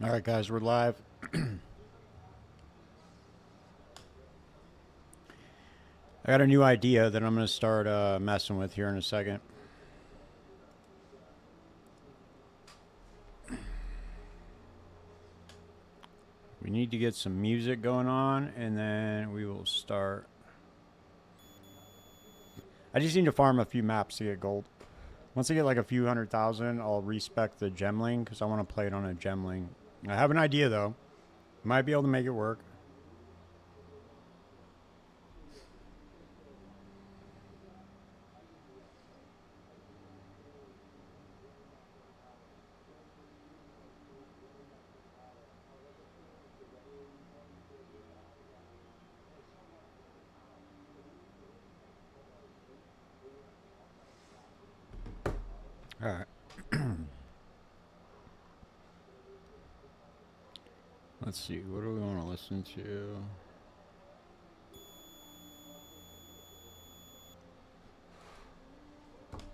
All right, guys, we're live. I got a new idea that I'm going to start messing with here in a second. We need to get some music going on, and then we will start. I just need to farm a few maps to get gold. Once I get like a few 100,000, I'll respec the gemling because I want to play it on a gemling. I have an idea though. Might be able to make it work. All right. Let's see. What do we want to listen to?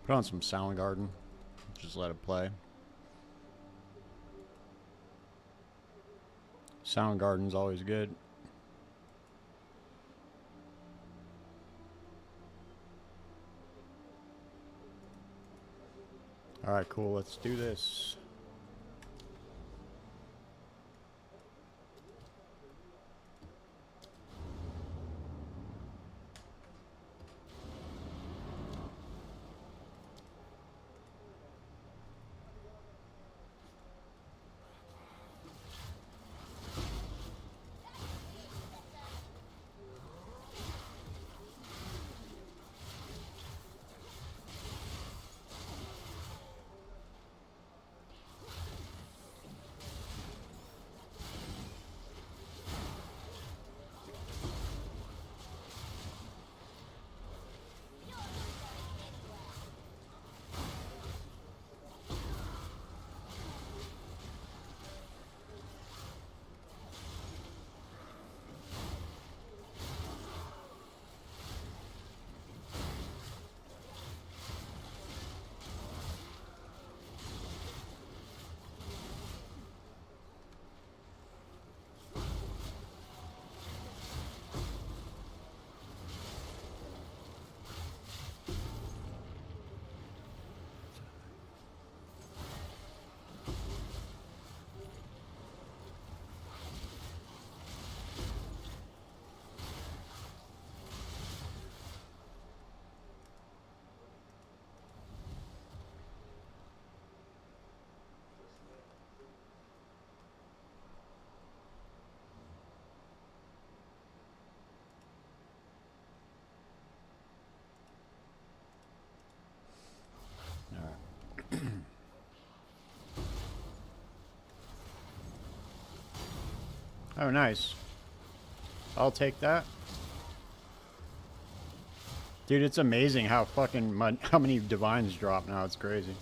Put on some Soundgarden. Just let it play. Soundgarden's always good. All right, cool. Let's do this. Oh, nice. I'll take that. Dude, it's amazing how fucking how many divines drop now. It's crazy.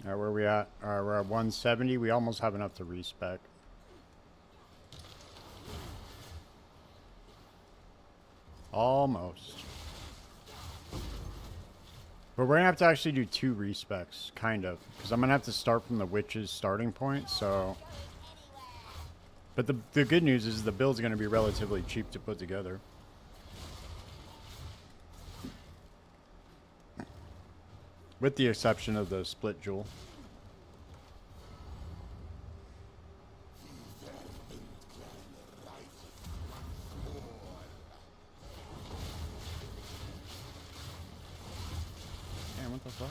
All right, where are we at? All right, we're at 170. We almost have enough to respec. Almost. But we're going to have to actually do 2 respecs, kind of. Because I'm going to have to start from the witch's starting point, so... But the good news is the build's going to be relatively cheap to put together. With the exception of the split jewel. fuck?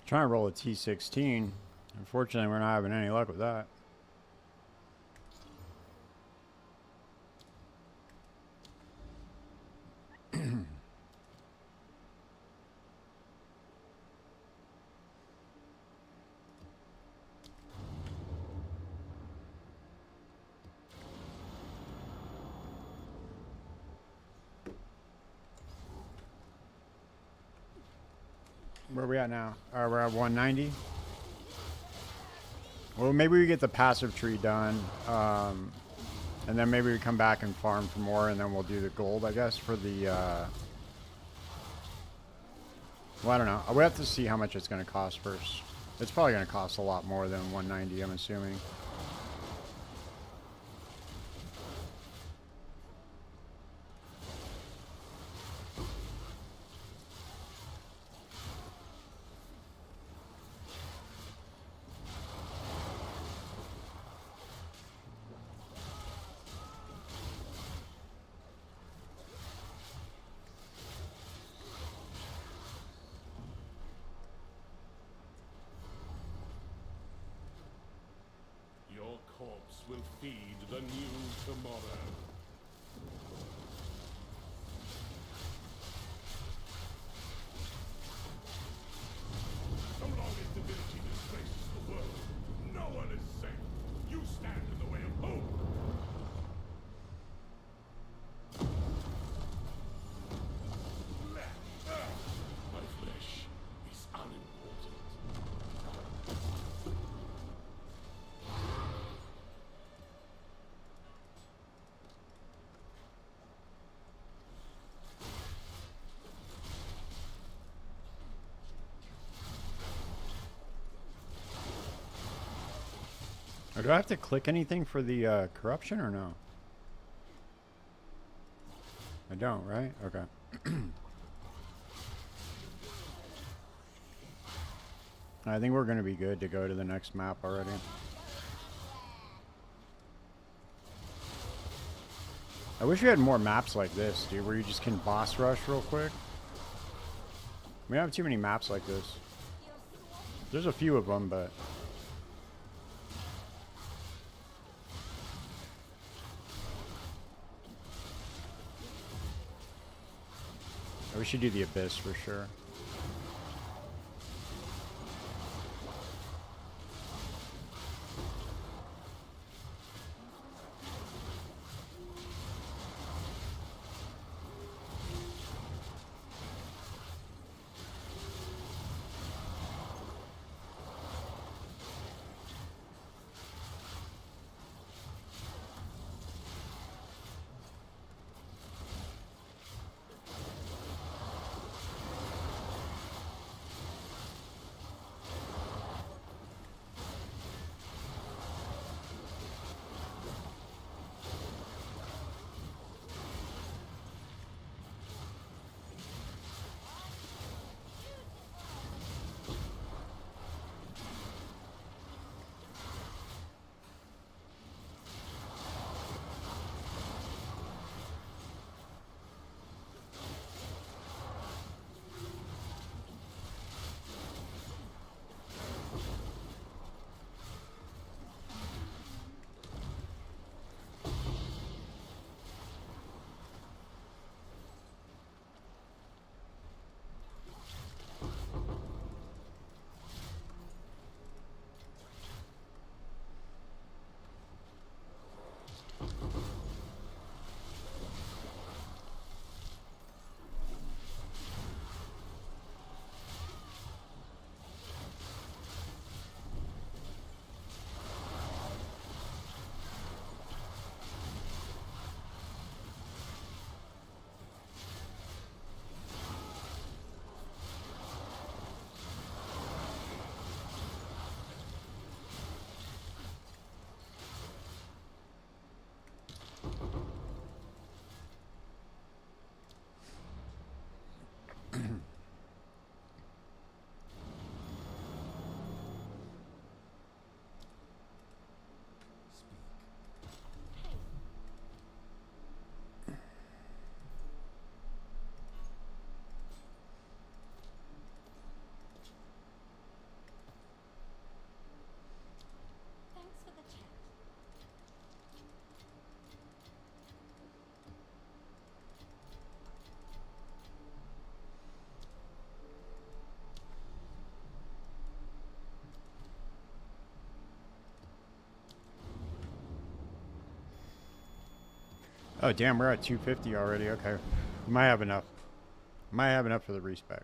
Trying to roll a T16. Unfortunately, we're not having any luck with that. Where are we at now? We're at 190. Well, maybe we get the passive tree done. And then maybe we come back and farm for more, and then we'll do the gold, I guess, for the... well, I don't know. We have to see how much it's going to cost first. It's probably going to cost a lot more than 190, I'm assuming. Corpse will feed the new tomorrow. So long as divinity disgraces the world, no one is safe. You stand in the way of hope. My flesh is unimportant. Or do I have to click anything for the corruption or no? I don't, right? Okay. I think we're going to be good to go to the next map already. I wish we had more maps like this, dude, where you just can boss rush real quick. We don't have too many maps like this. There's a few of them, but... we should do the Abyss for sure. Oh damn, we're at 250 already. Okay, we might have enough. Might have enough for the respec.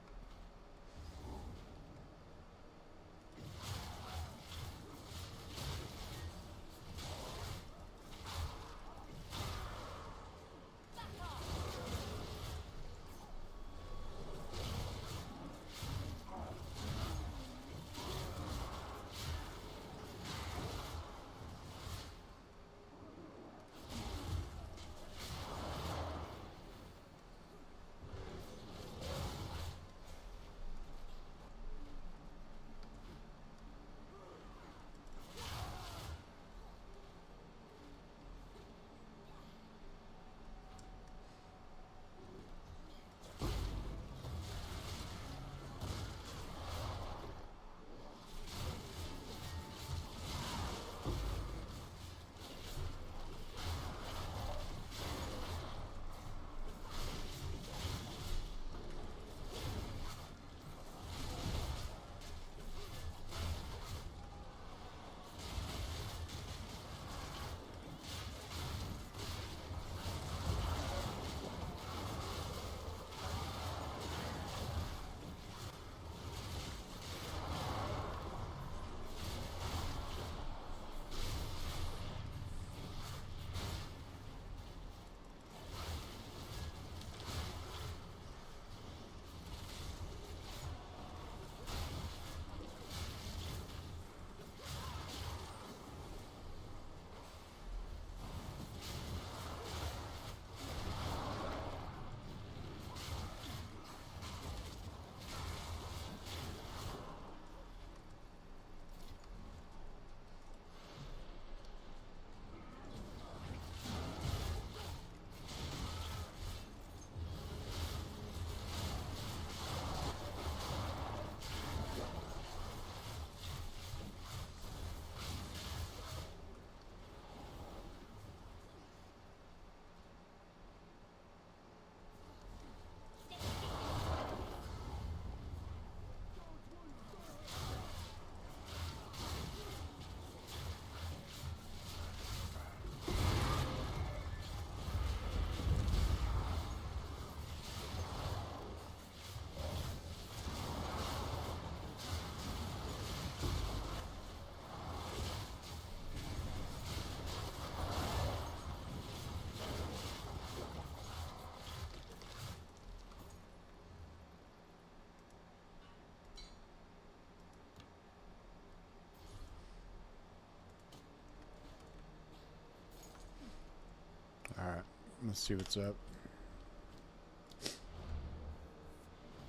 Alright, let's see what's up.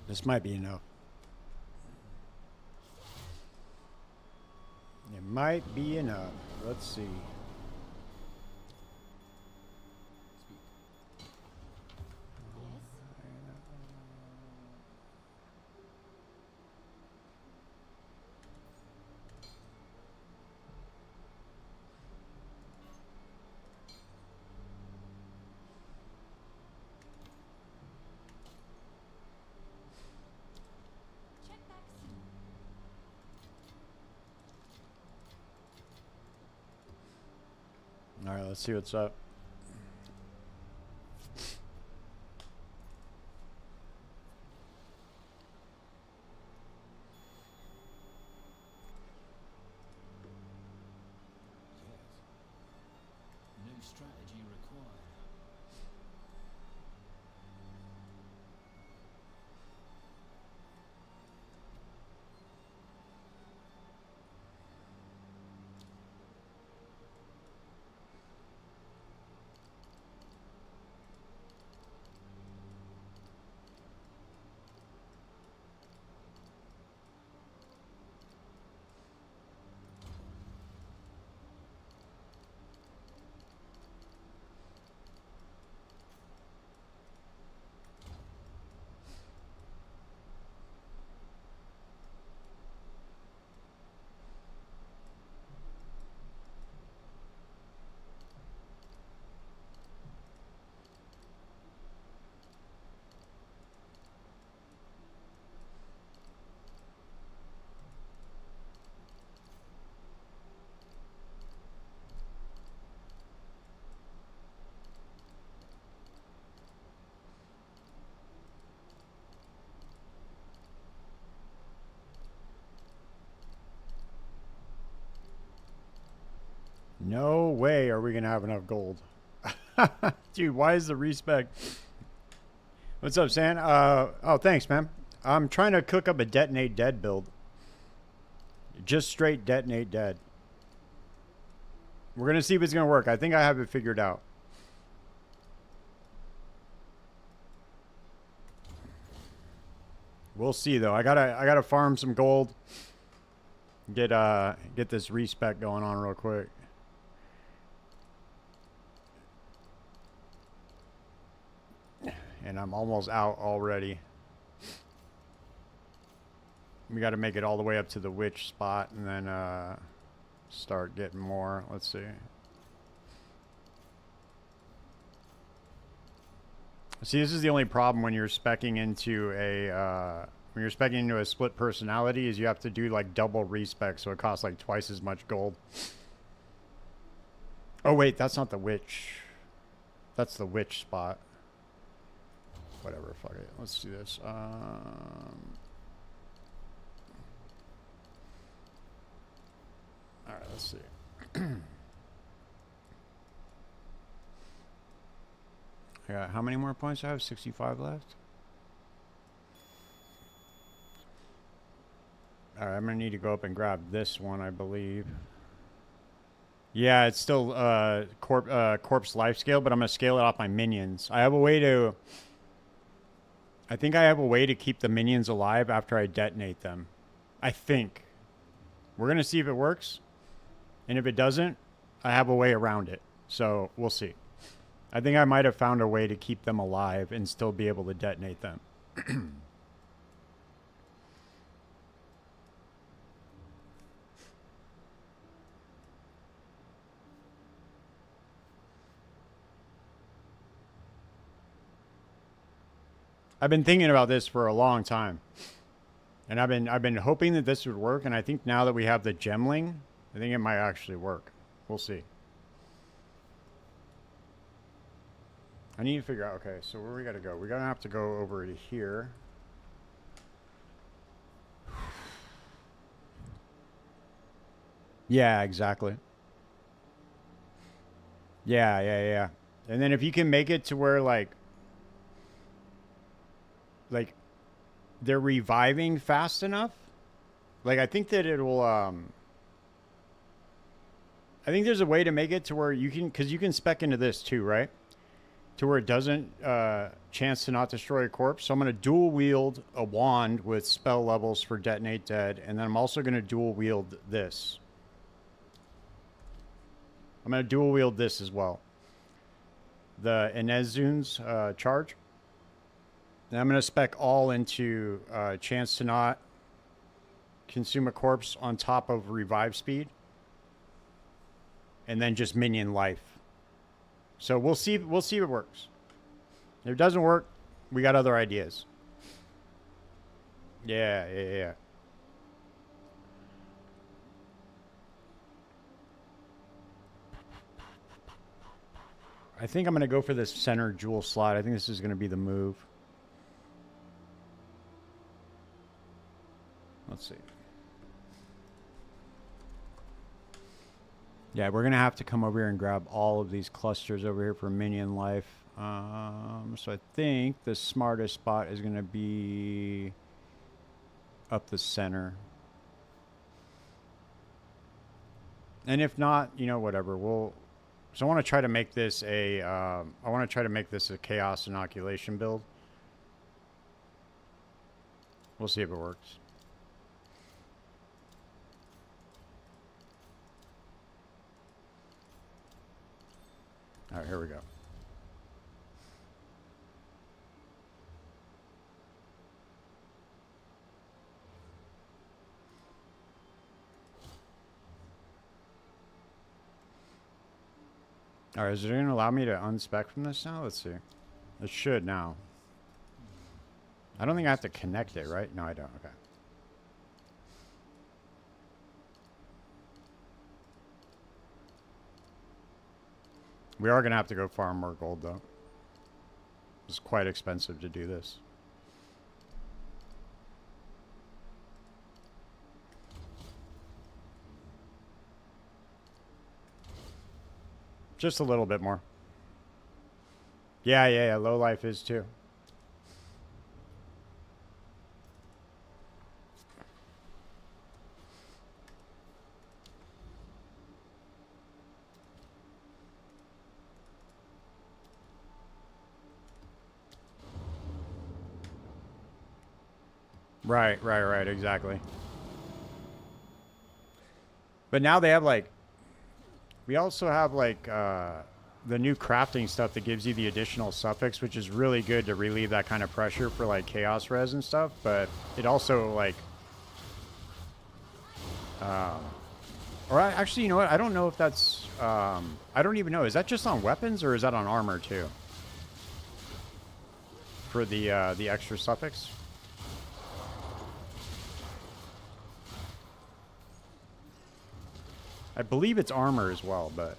This might be enough. It might be enough. Let's see. Alright, let's see what's up. New strategy required. No way are we gonna have enough gold. Dude, why is the respec? What's up, San? Oh, thanks, man. I'm trying to cook up a detonate dead build. Just straight detonate dead. We're gonna see if it's gonna work. I think I have it figured out. We'll see though. I gotta farm some gold. Get this respec going on real quick. And I'm almost out already. We got to make it all the way up to the witch spot and then start getting more. Let's see. See, this is the only problem when you're speccing into a split personality is you have to do like double respec, so it costs like twice as much gold. Oh wait, that's not the witch. That's the witch spot. Whatever, fuck it. Let's do this. Alright, let's see. I got how many more points do I have? 65 left? Alright, I'm gonna need to go up and grab this one, I believe. Yeah, it's still corpse life scale, but I'm gonna scale it off my minions. I have a way to... I think I have a way to keep the minions alive after I detonate them. I think. We're gonna see if it works. And if it doesn't, I have a way around it. So, we'll see. I think I might have found a way to keep them alive and still be able to detonate them. I've been thinking about this for a long time. And I've been hoping that this would work, and I think now that we have the gemling, I think it might actually work. We'll see. I need to figure out, okay, so where we gotta go? We're gonna have to go over to here. Yeah, exactly. Yeah. And then if you can make it to where like they're reviving fast enough, like I think that it'll I think there's a way to make it to where you can, because you can spec into this too, right? To where it doesn't chance to not destroy a corpse. So I'm going to dual wield a wand with spell levels for detonate dead, and then I'm also going to dual wield this. I'm going to dual wield this as well. The Inezun's charge. And I'm going to spec all into chance to not consume a corpse on top of revive speed. And then just minion life. So we'll see if it works. If it doesn't work, we got other ideas. Yeah. I think I'm going to go for this center jewel slot. I think this is going to be the move. Let's see. Yeah, we're going to have to come over here and grab all of these clusters over here for minion life. So I think the smartest spot is going to be up the center. And if not, you know, whatever. So I want to try to make this a chaos inoculation build. We'll see if it works. All right, here we go. All right, is it going to allow me to unspec from this now? Let's see. It should now. I don't think I have to connect it, right? No, I don't. Okay. We are going to have to go farm more gold, though. It's quite expensive to do this. Just a little bit more. Yeah. Low life is too. Right, exactly. But now they have like, we also have like the new crafting stuff that gives you the additional suffix, which is really good to relieve that kind of pressure for like chaos res and stuff. But it also like, actually, you know what? I don't know if that's, I don't even know. Is that just on weapons or is that on armor too? For the extra suffix. I believe it's armor as well, but...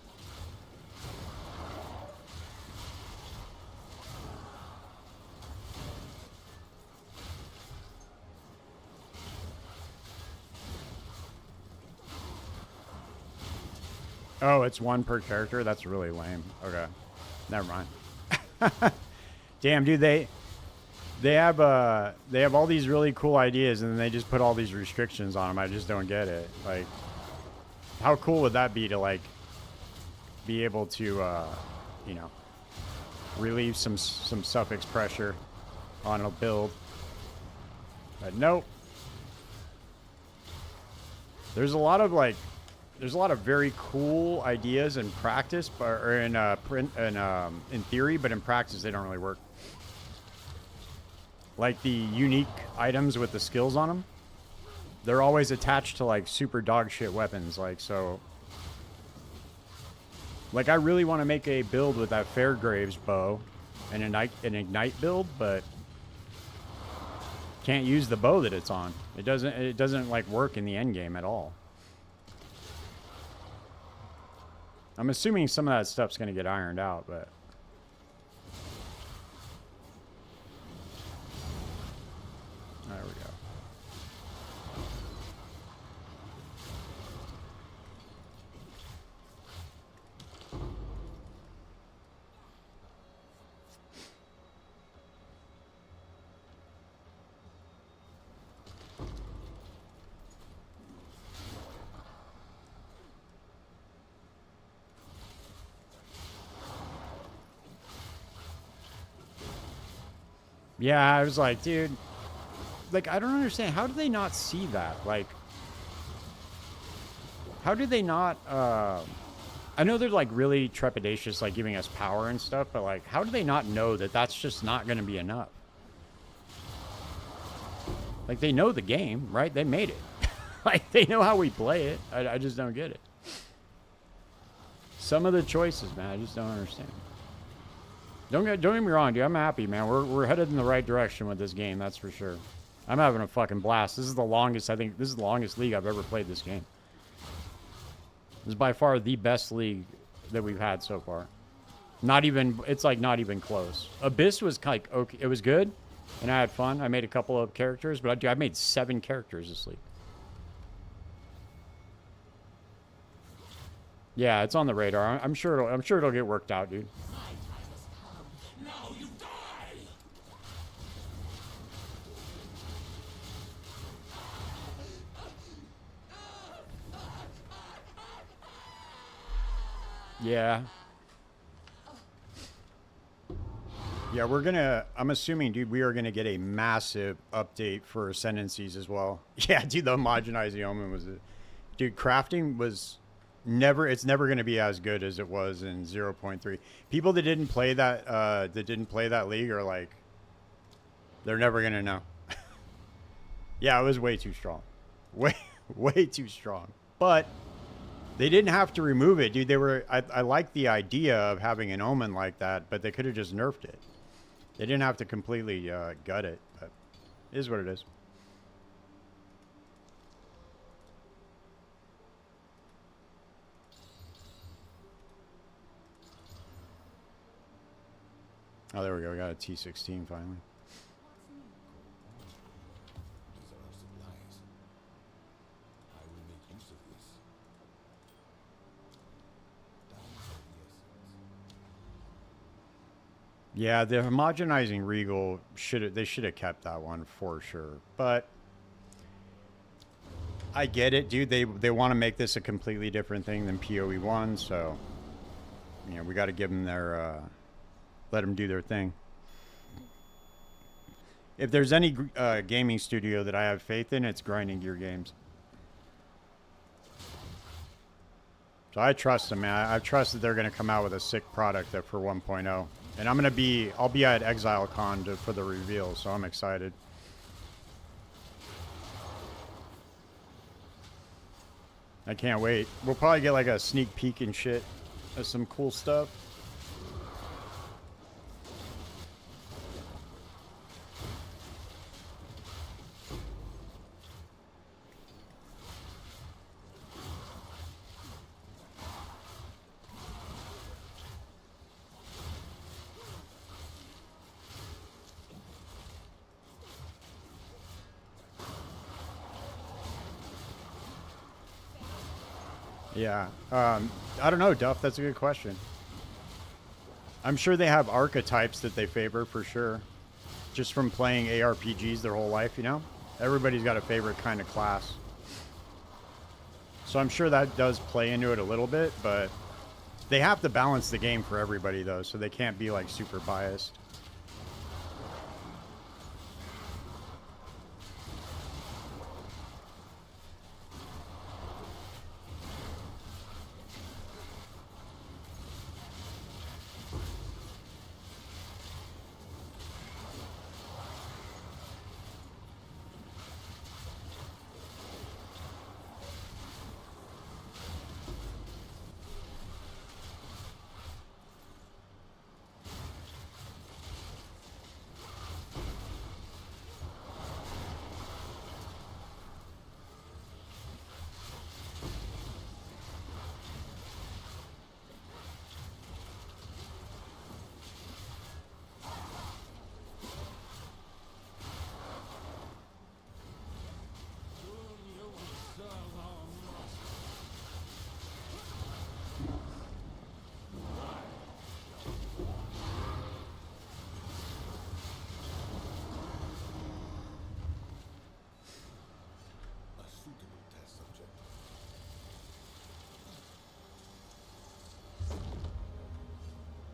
Oh, it's one per character? That's really lame. Okay. Never mind. Damn, dude, they have all these really cool ideas and then they just put all these restrictions on them. I just don't get it. Like, how cool would that be to like be able to you know, relieve some suffix pressure on a build? But nope. There's a lot of like, there's a lot of very cool ideas in practice, or in theory, but in practice they don't really work. Like the unique items with the skills on them, they're always attached to like super dog shit weapons. Like, so, like I really want to make a build with that Fairgraves bow, and an ignite build, but can't use the bow that it's on. It doesn't like work in the end game at all. I'm assuming some of that stuff's gonna get ironed out, but there we go. Yeah, I was like, dude, like, I don't understand. How do they not see that? Like, how do they not, I know they're, like, really trepidatious, like, giving us power and stuff, but, like, how do they not know that that's just not going to be enough? Like, they know the game, right? They made it. Like, they know how we play it. I just don't get it. Some of the choices, man, I just don't understand. Don't get me wrong, dude. I'm happy, man. We're headed in the right direction with this game, that's for sure. I'm having a fucking blast. This is the longest, I think, this is the longest league I've ever played this game. This is by far the best league that we've had so far. Not even, it's like not even close. Abyss was like, okay, it was good, and I had fun. I made a couple of characters, but I made 7 characters this league. Yeah, it's on the radar. I'm sure it'll get worked out, dude. Yeah. Yeah, we're gonna, I'm assuming, dude, we are gonna get a massive update for Ascendancies as well. Yeah, dude, the homogenizing omen was it. Dude, crafting was never, it's never gonna be as good as it was in 0.3. People that didn't play that league are like, they're never gonna know. Yeah, it was way too strong. Way too strong. But they didn't have to remove it, dude. They were, I like the idea of having an omen like that, but they could have just nerfed it. They didn't have to completely gut it, but it is what it is. Oh, there we go. We got a T16 finally. Yeah, the homogenizing Regal they should have kept that one for sure. But I get it, dude. They want to make this a completely different thing than PoE one, so we got to give them their let them do their thing. If there's any gaming studio that I have faith in, it's Grinding Gear Games. So I trust them, man. I trust that they're going to come out with a sick product for 1.0. And I'll be at ExileCon for the reveal, so I'm excited. I can't wait. We'll probably get like a sneak peek and shit of some cool stuff. Yeah. I don't know, Duff. That's a good question. I'm sure they have archetypes that they favor for sure. Just from playing ARPGs their whole life, Everybody's got a favorite kind of class. So I'm sure that does play into it a little bit, but they have to balance the game for everybody, though, so they can't be, like, super biased.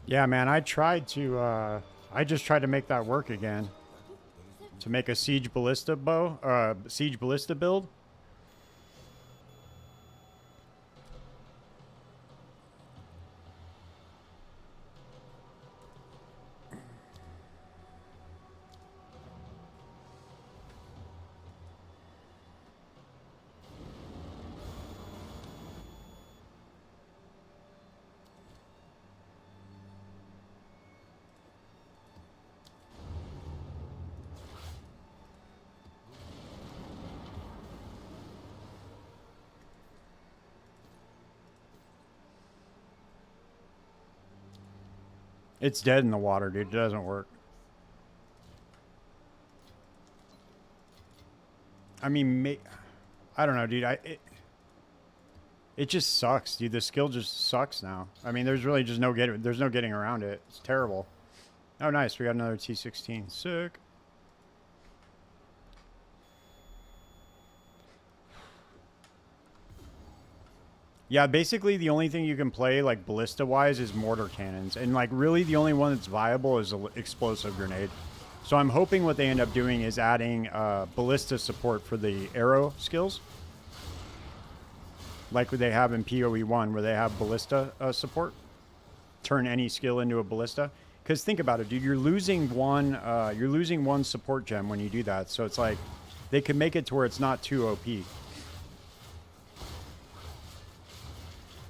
Yeah, man, I just tried to make that work again. To make a Siege Ballista Siege Ballista build. It's dead in the water, dude. It doesn't work. I mean, I don't know, dude. It just sucks, dude. The skill just sucks now. I mean, there's really just there's no getting around it. It's terrible. Oh, nice. We got another T16. Sick. Yeah, basically the only thing you can play, like, ballista-wise is mortar cannons. And, like, really the only one that's viable is an explosive grenade. So I'm hoping what they end up doing is adding ballista support for the arrow skills. Like what they have in PoE 1, where they have ballista support. Turn any skill into a ballista. Because think about it, dude. You're losing one support gem when you do that. So it's like, they can make it to where it's not too OP.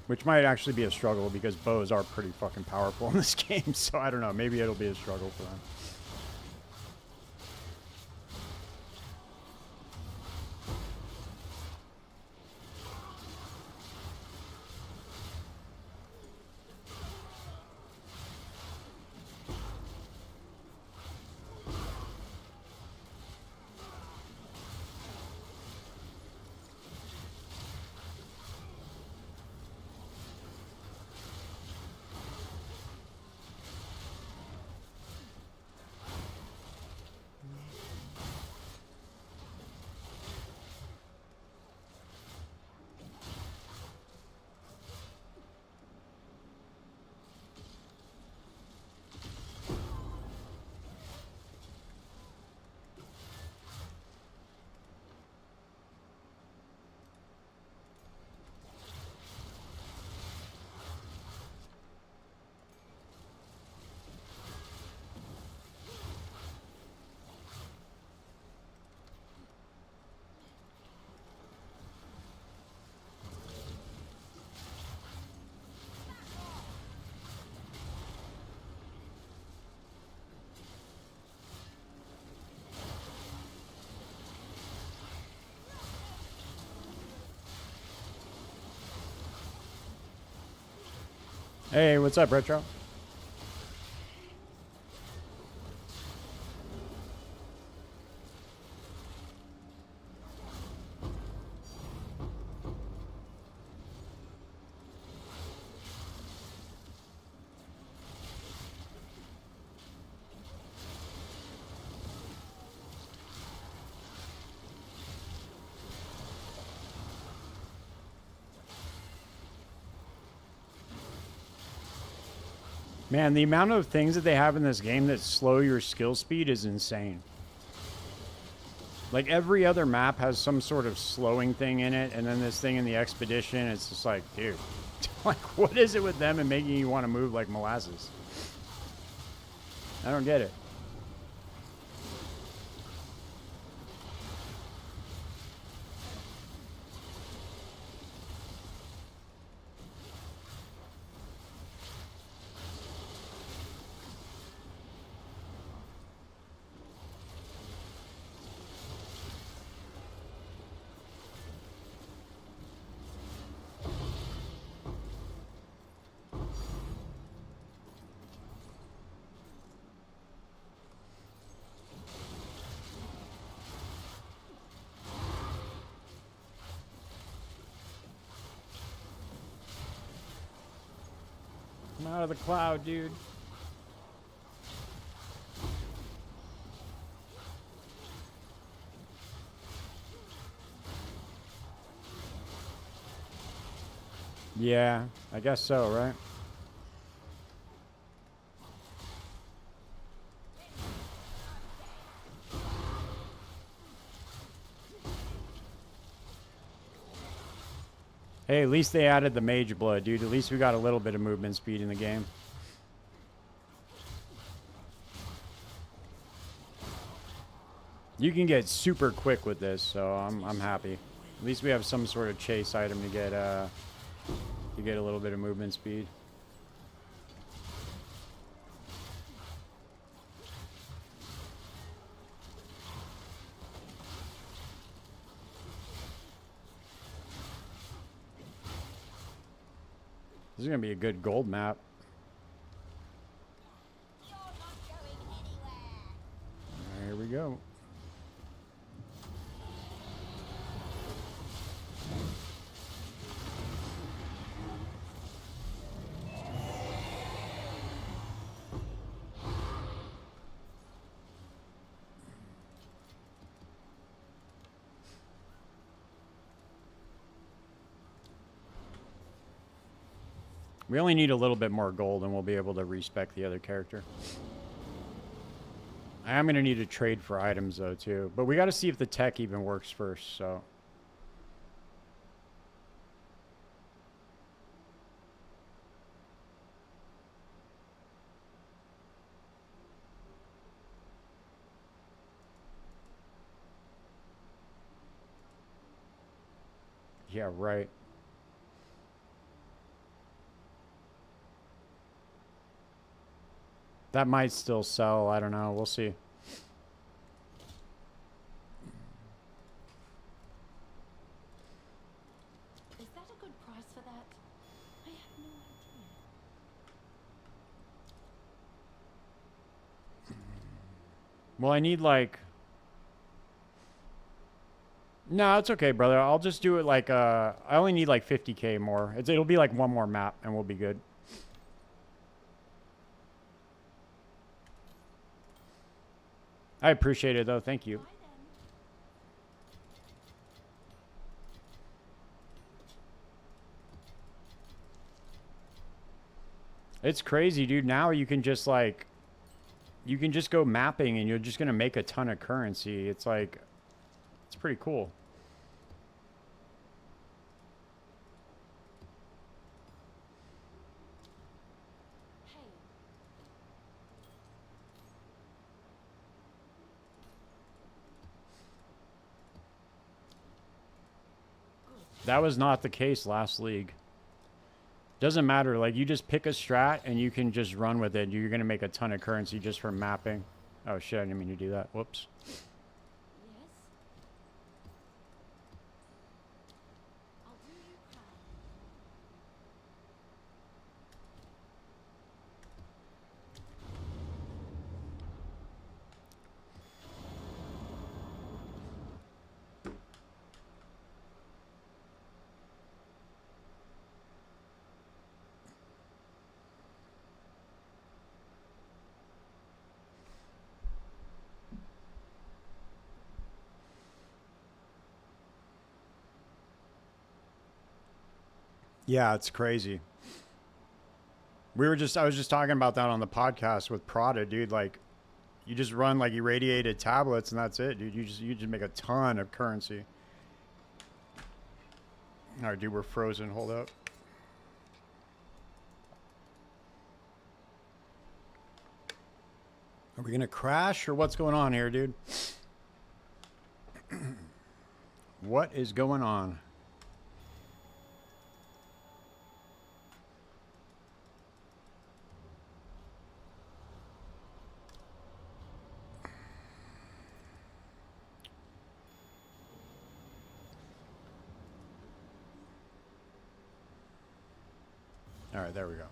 Which might actually be a struggle because bows are pretty fucking powerful in this game. So I don't know. Maybe it'll be a struggle for them. Hey, what's up, Retro? Man, the amount of things that they have in this game that slow your skill speed is insane. Like, every other map has some sort of slowing thing in it, and then this thing in the expedition, it's just like, dude, like, what is it with them and making you want to move like molasses? I don't get it. I'm out of the cloud, dude. Yeah, I guess so, right? Hey, at least they added the mage blood, dude. At least we got a little bit of movement speed in the game. You can get super quick with this, so I'm happy. At least we have some sort of chase item to get a little bit of movement speed. This is gonna be a good gold map. Here we go. We only need a little bit more gold and we'll be able to respec the other character. I am going to need to trade for items though too. But we got to see if the tech even works first, so. Yeah, right. That might still sell. I don't know. We'll see. Is that a good price for that? I have no idea. Well, I need like... No, it's okay, brother. I'll just do it like... I only need like 50k more. It'll be like one more map and we'll be good. I appreciate it though. Thank you. Bye then. It's crazy, dude. Now you can just like... You can just go mapping and you're just going to make a ton of currency. It's like... It's pretty cool. Hey, That was not the case last league. Doesn't matter. Like, you just pick a strat and you can just run with it. You're going to make a ton of currency just from mapping. Oh, shit. I didn't mean to do that. Whoops. yes? I'll do you proud. Yeah, it's crazy. I was just talking about that on the podcast with Prada, dude. Like, you just run like irradiated tablets and that's it, dude. You just make a ton of currency. All right, dude, we're frozen. Hold up. Are we gonna crash or what's going on here, dude? What is going on? All right, there we go.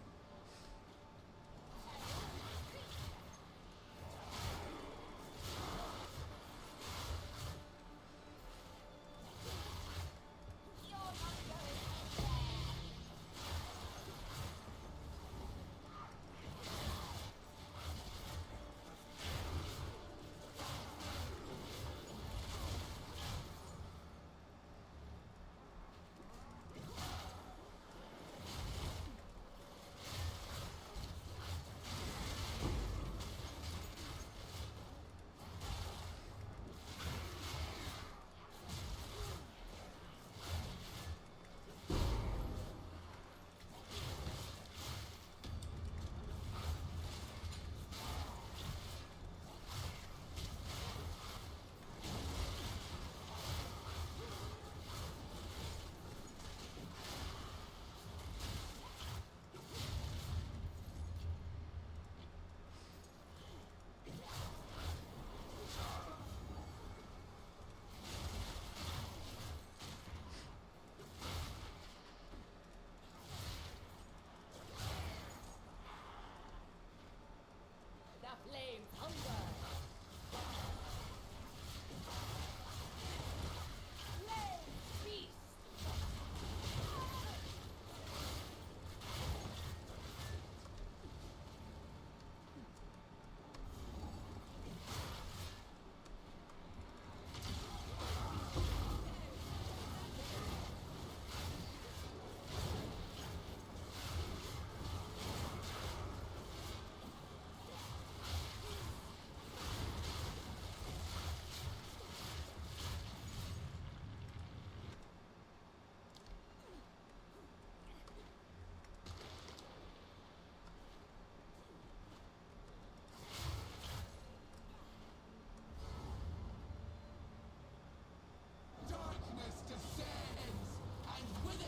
Darkness descends, and with it,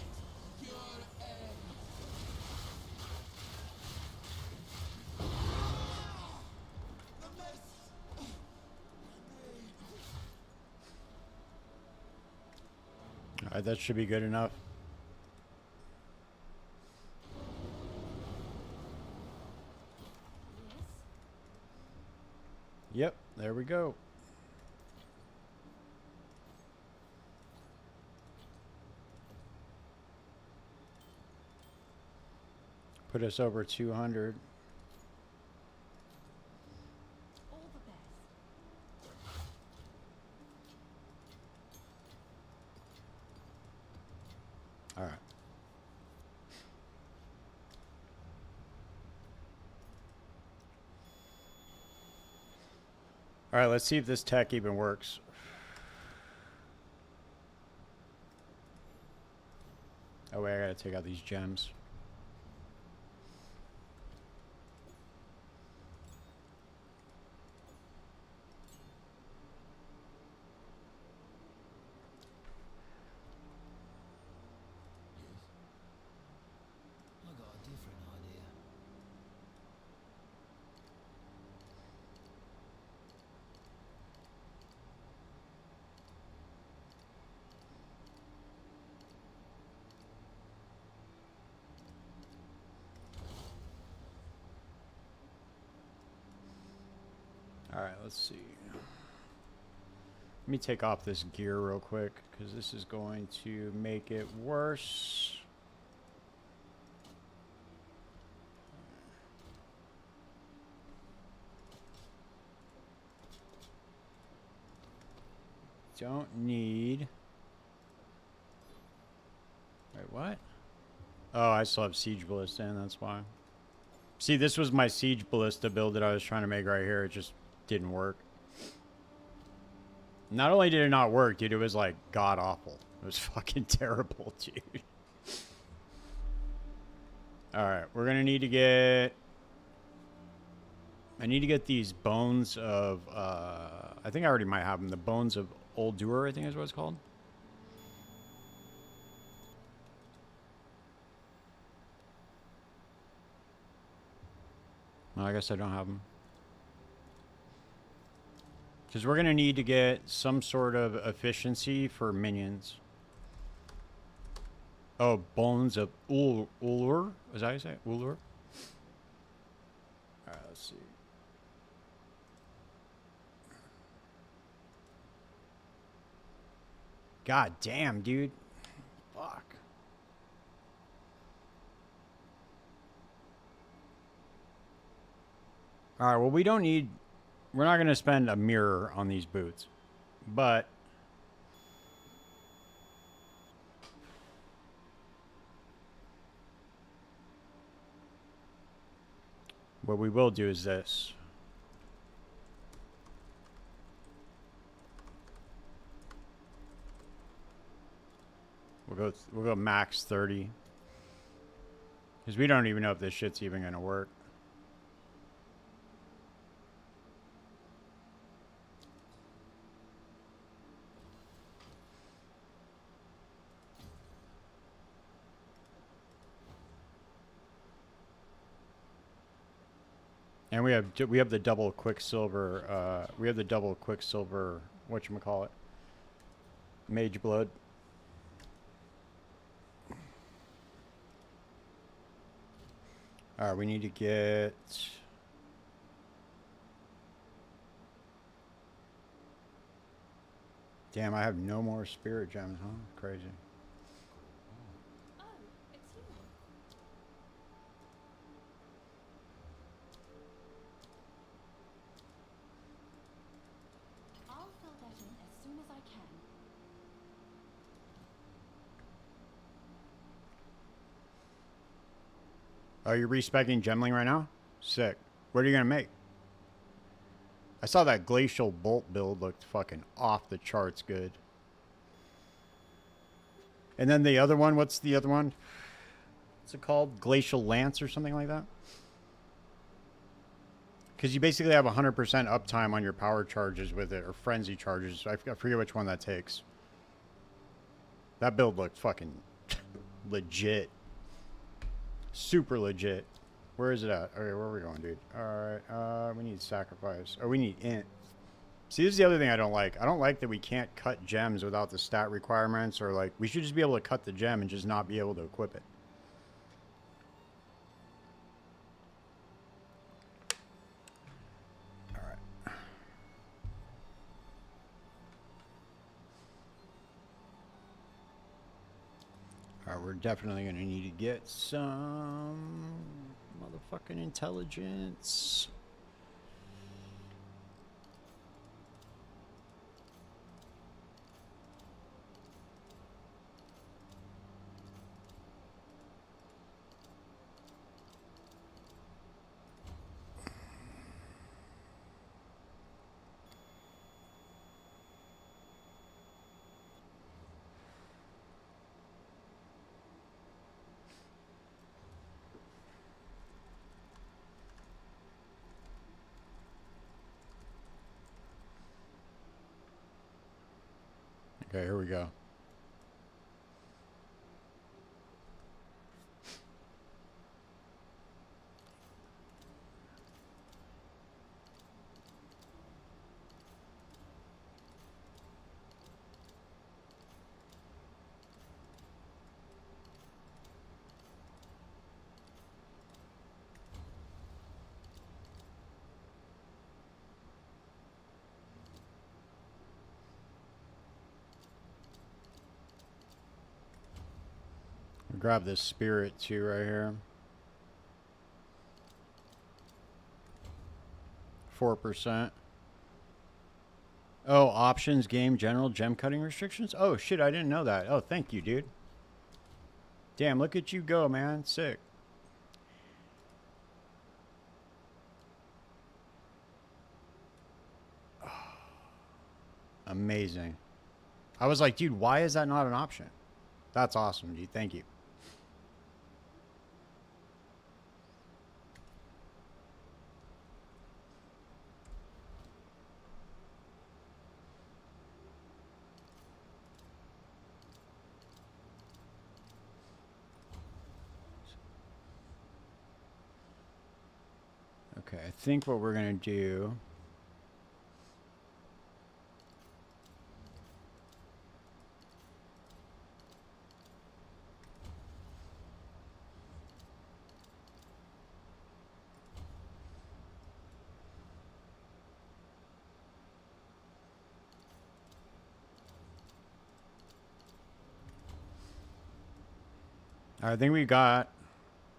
your end. The mist! All right, that should be good enough. Yes? Yep, there we go. Put us over 200. All the best. All right. All right, let's see if this tech even works. Oh wait, I gotta take out these gems. I got a different idea. All right, let's see. Let me take off this gear real quick because this is going to make it worse. Don't need. Wait, what? Oh, I still have Siege Ballista, and that's why. See, this was my Siege Ballista build that I was trying to make right here. It just didn't work. Not only did it not work, dude, it was like god awful. It was fucking terrible, dude. Alright, we're gonna need to get... I need to get these bones of... I think I already might have them. The bones of Old Doer, I think is what it's called. Well, I guess I don't have them. Because we're going to need to get some sort of efficiency for minions. Oh, bones of Ulur? Is that how you say it? Ulur? Alright, let's see. God damn, dude. Fuck. Alright, well, we don't need... We're not going to spend a mirror on these boots. But... what we will do is this. We'll go max 30. Because we don't even know if this shit's even going to work. And we have the double Quicksilver, whatchamacallit, Mage Blood. Alright, we need to get... Damn, I have no more spirit gems, huh? Crazy. Oh, it's you. I'll fill that in as soon as I can. Oh, you're respecing Gemling right now? Sick. What are you gonna make? I saw that Glacial Bolt build looked fucking off the charts good. And then the other one, what's the other one? What's it called? Glacial Lance or something like that? Because you basically have 100% uptime on your power charges with it, or frenzy charges. I forget which one that takes. That build looked fucking legit. Super legit. Where is it at? Okay, where are we going, dude? Alright, we need sacrifice. Oh, we need int. See, this is the other thing I don't like. I don't like that we can't cut gems without the stat requirements, or like, we should just be able to cut the gem and just not be able to equip it. Alright. Alright, we're definitely going to need to get some motherfucking intelligence. Okay, here we go. Grab this spirit too right here. 4%. Oh, options, game, general, gem cutting restrictions? Oh, shit, I didn't know that. Oh, thank you, dude. Damn, look at you go, man. Sick. Amazing. I was like, dude, why is that not an option? That's awesome, dude. Thank you. Okay, I think what we're going to do... I think we got...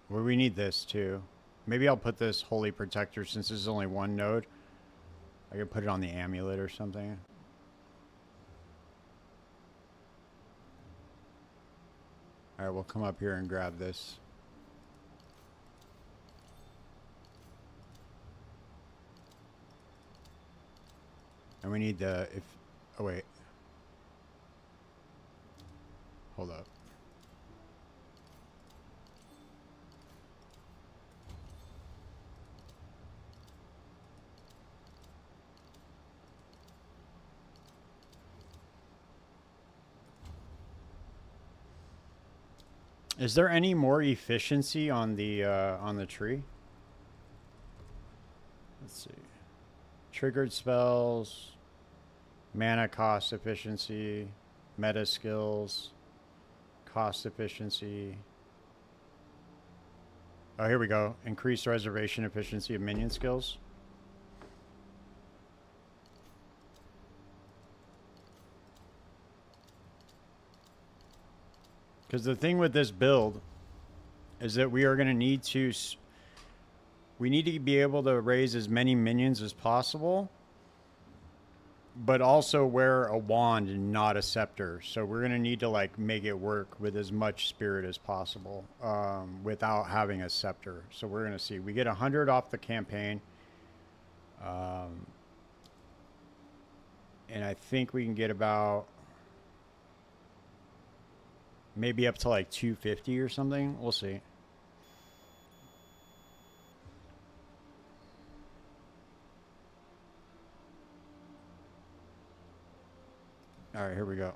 Well, we need this too. Maybe I'll put this Holy Protector since this is only one node. I could put it on the amulet or something. Alright, we'll come up here and grab this. And we need the... Oh, wait. Hold up. Is there any more efficiency on the tree? Let's see. Triggered spells, mana cost efficiency, meta skills, cost efficiency. Oh, here we go. Increased reservation efficiency of minion skills. Because the thing with this build is that we are going to need to... We need to be able to raise as many minions as possible, but also wear a wand and not a scepter. So we're going to need to like make it work with as much spirit as possible without having a scepter. So we're going to see. We get 100 off the campaign. And I think we can get about... maybe up to like 250 or something. We'll see. All right, here we go.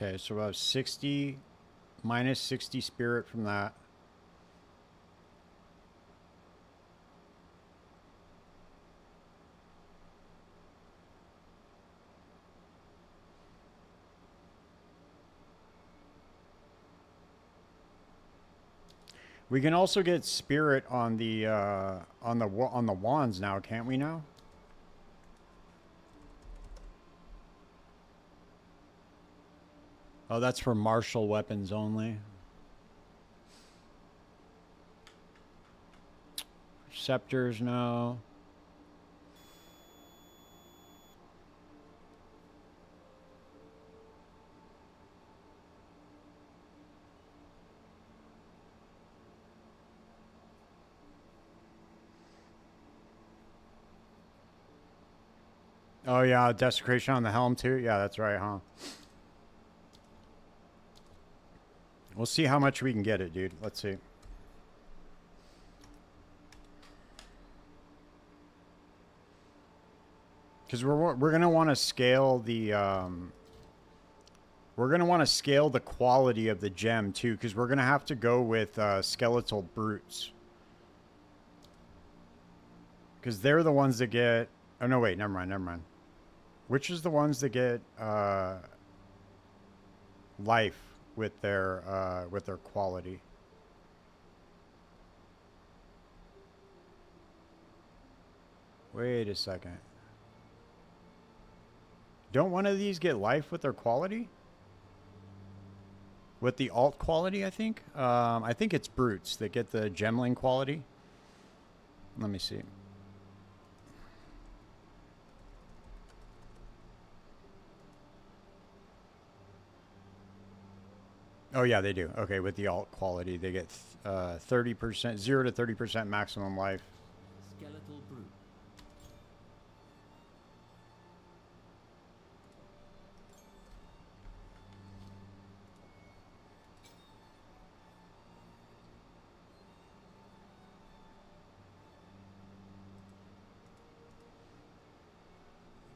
Okay, so about 60 minus 60 spirit from that. We can also get spirit on the wands now, can't we now? Oh, that's for martial weapons only. Scepters, no. Oh yeah, desecration on the helm too. Yeah, that's right, huh? We'll see how much we can get it, dude. Let's see. Because we're gonna want to scale the we're gonna want to scale the quality of the gem too, because we're gonna have to go with skeletal brutes. Because they're the ones that get... Oh, no, wait. Never mind. Never mind. Which is the ones that get life with their quality? Wait a second. Don't one of these get life with their quality? With the alt quality, I think? I think it's brutes that get the gemling quality. Let me see. Oh, yeah, they do. Okay, with the alt quality, they get 30%, 0 to 30% maximum life. Skeletal brute.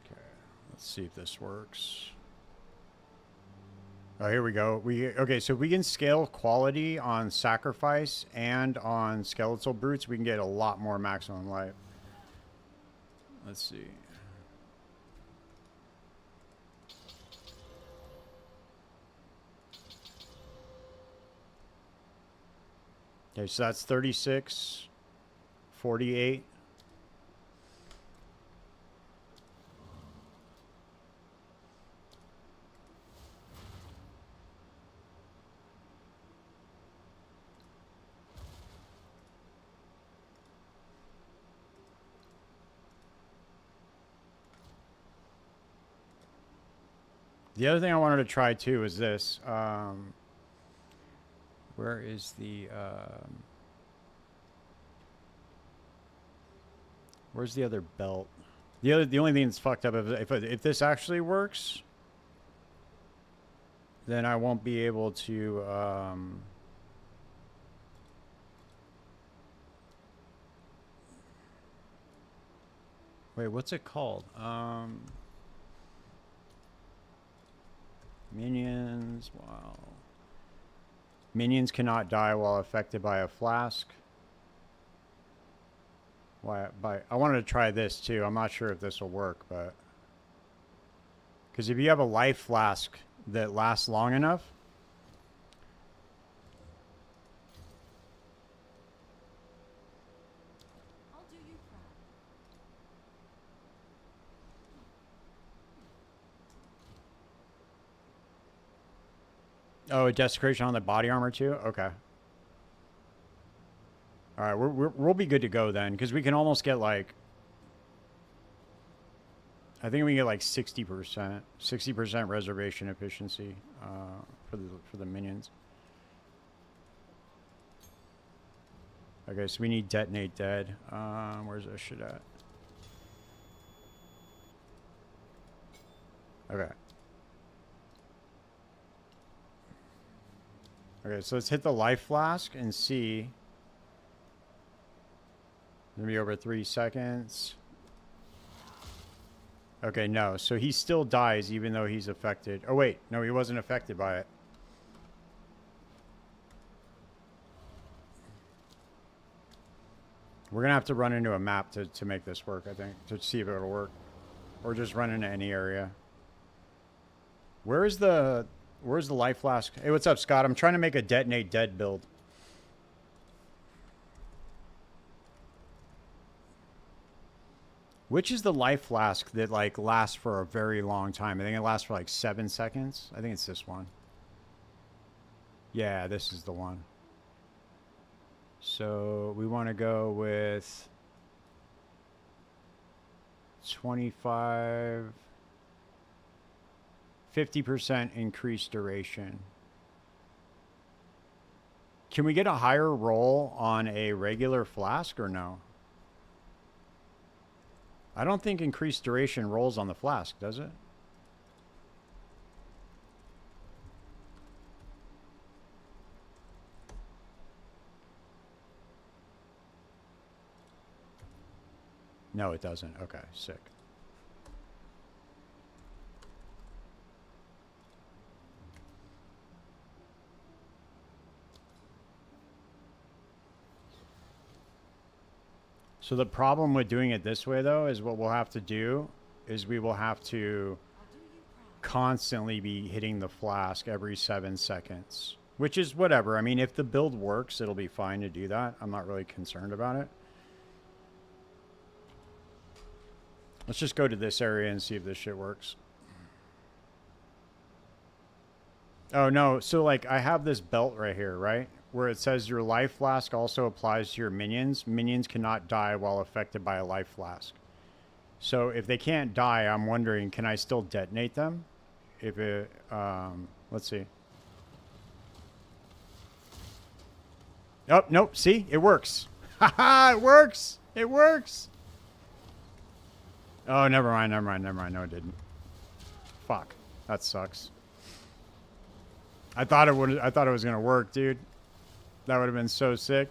Okay, let's see if this works. Oh, here we go. Okay, so we can scale quality on sacrifice and on skeletal brutes. We can get a lot more maximum life. Let's see. Okay, so that's 36, 48. The other thing I wanted to try too is this. Where is the where's the other belt? The only thing that's fucked up if this actually works, then I won't be able to wait, what's it called? Minions, wow. Minions cannot die while affected by a flask. Why? I wanted to try this too. I'm not sure if this will work, but because if you have a life flask that lasts long enough, I'll do you proud. oh, a desecration on the body armor too. Okay. All right, we'll be good to go then, because we can almost get like, I think we can get like 60% reservation efficiency for the minions. Okay, so we need detonate dead. Where's this shit at? Okay. Okay, so let's hit the life flask and see. Gonna be over 3 seconds. Okay, no. So he still dies even though he's affected. Oh, wait. No, he wasn't affected by it. We're gonna have to run into a map to make this work, I think. To see if it'll work. Or just run into any area. Where's the life flask? Hey, what's up, Scott? I'm trying to make a detonate dead build. Which is the life flask that like lasts for a very long time? I think it lasts for like 7 seconds. I think it's this one. Yeah, this is the one. So we want to go with 25, 50% increased duration. Can we get a higher roll on a regular flask or no? I don't think increased duration rolls on the flask, does it? No, it doesn't. Okay, sick. So the problem with doing it this way, though, is what we'll have to do is we will have to constantly be hitting the flask every 7 seconds, which is whatever. I mean, if the build works, it'll be fine to do that. I'm not really concerned about it. Let's just go to this area and see if this shit works. Oh, no. So, like, I have this belt right here, right? Where it says your life flask also applies to your minions. Minions cannot die while affected by a life flask. So, if they can't die, I'm wondering, can I still detonate them? If it, let's see. Oh, nope. See? It works. Haha, it works. It works. Oh, never mind. No, it didn't. Fuck. That sucks. I thought it was gonna work, dude. That would have been so sick.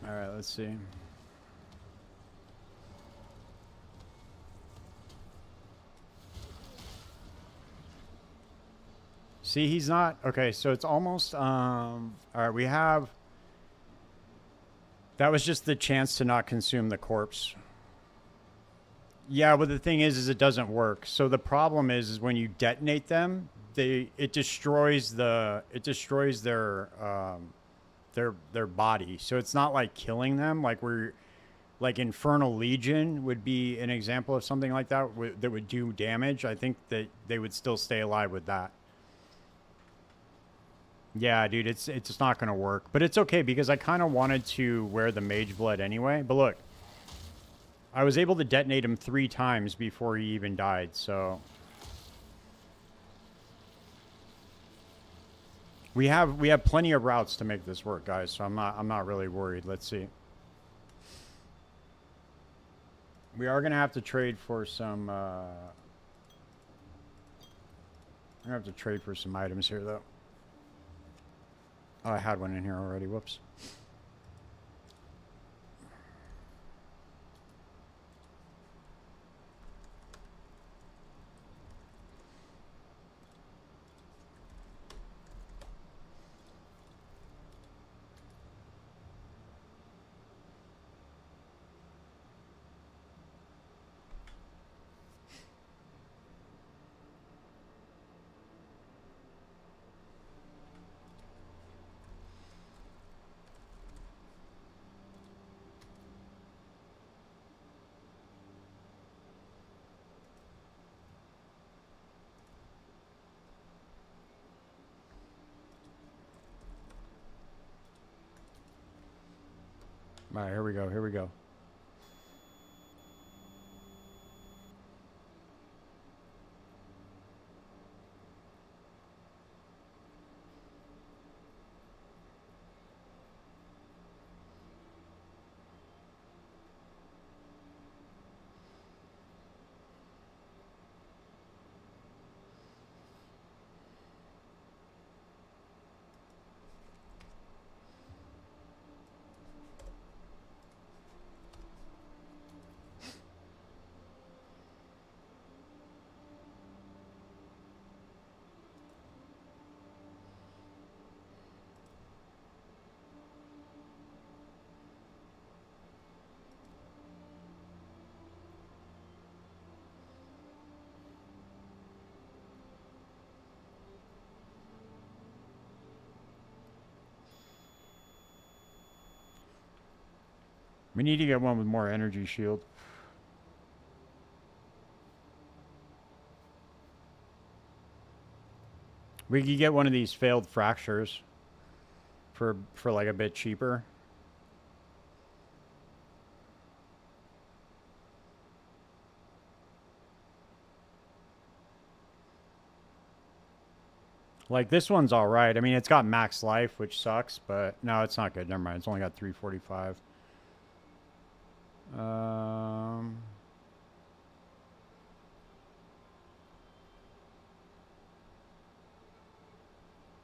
All right, let's see. See, he's not okay. So it's almost all right. We have. That was just the chance to not consume the corpse. Yeah, but the thing is it doesn't work. So the problem is when you detonate them, it destroys their body. So it's not like killing them. Like Infernal Legion would be an example of something like that that would do damage. I think that they would still stay alive with that. Yeah, dude, it's just not gonna work. But it's okay because I kind of wanted to wear the Mage Blood anyway. But look, I was able to detonate him 3 times before he even died. So we have plenty of routes to make this work, guys. So I'm not really worried. Let's see. We are gonna have to trade for some. We're gonna have to trade for some items here, though. Oh, I had one in here already. Whoops. All right, here we go. Here we go. We need to get one with more energy shield. We could get one of these failed fractures for like a bit cheaper. Like this one's all right. I mean, it's got max life, which sucks, but no, it's not good. Never mind. It's only got 345.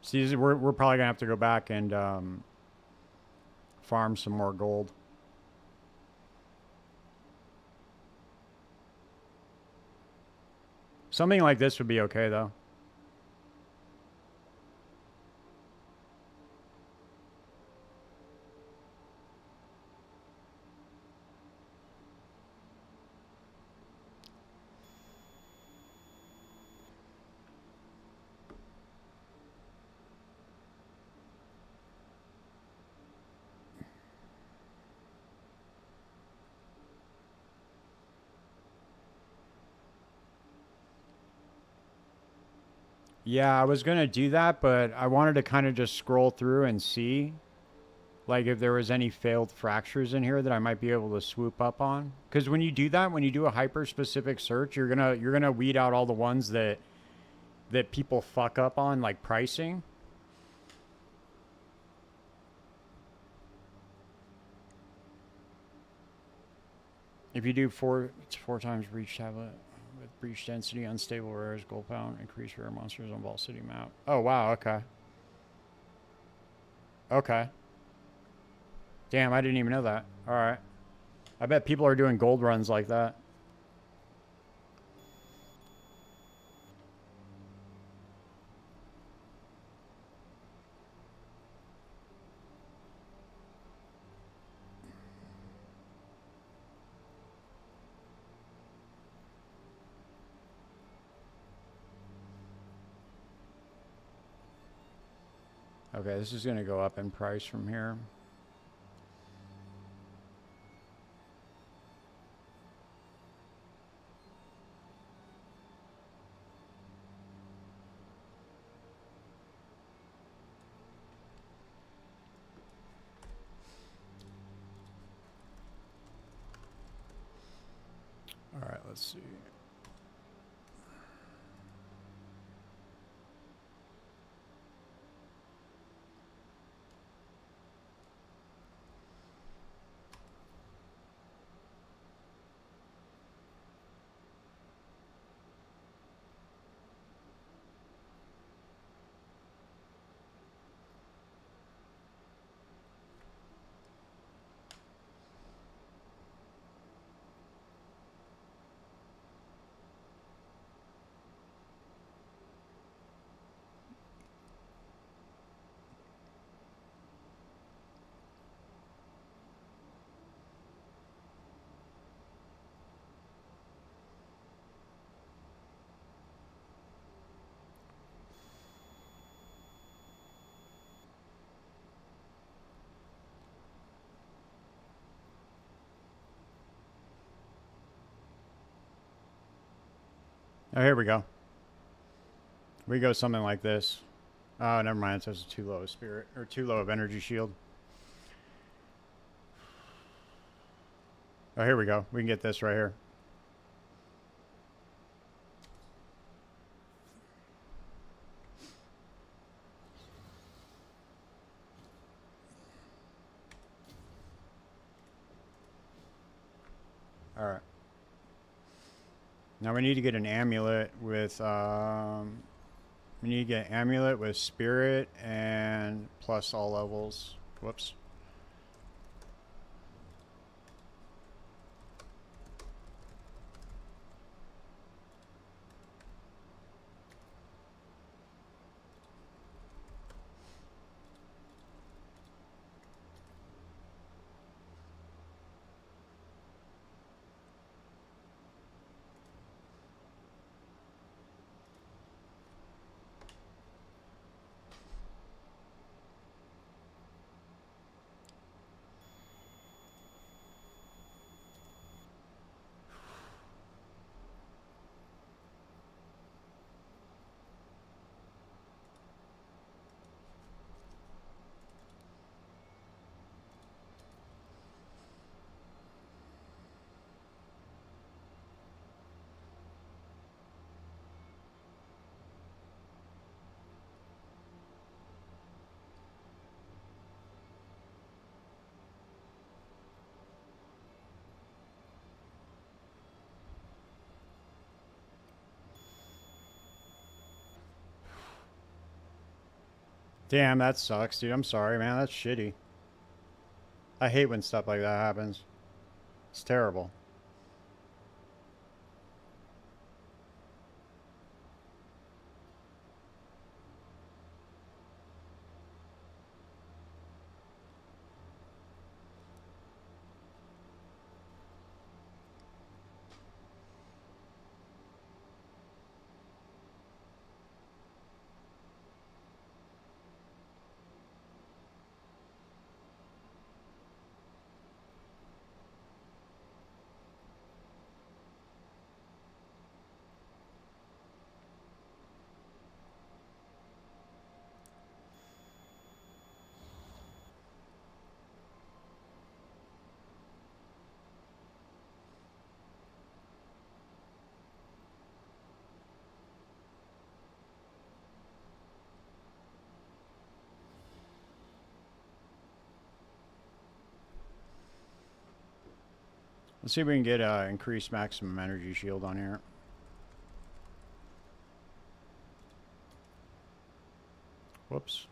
See, we're probably gonna have to go back and farm some more gold. Something like this would be okay, though. Yeah, I was going to do that, but I wanted to kind of just scroll through and see, like, if there was any failed fractures in here that I might be able to swoop up on. Because when you do that, when you do a hyper-specific search, you're gonna weed out all the ones that people fuck up on, like pricing. If you do it's 4 times breach tablet with breach density, unstable rares, gold pound, increase rare monsters on Vault City map. Oh wow, okay. Okay. Damn, I didn't even know that. Alright. I bet people are doing gold runs like that. Okay, this is going to go up in price from here. All right, let's see. Oh, here we go. We go something like this. Oh, never mind. It says too low of spirit, or too low of energy shield. Oh, here we go. We can get this right here. All right. Now we need to get an amulet with, we need to get an amulet with spirit and plus all levels. Whoops. Damn, that sucks, dude. I'm sorry, man. That's shitty. I hate when stuff like that happens. It's terrible. Let's see if we can get increased maximum energy shield on here. Whoops.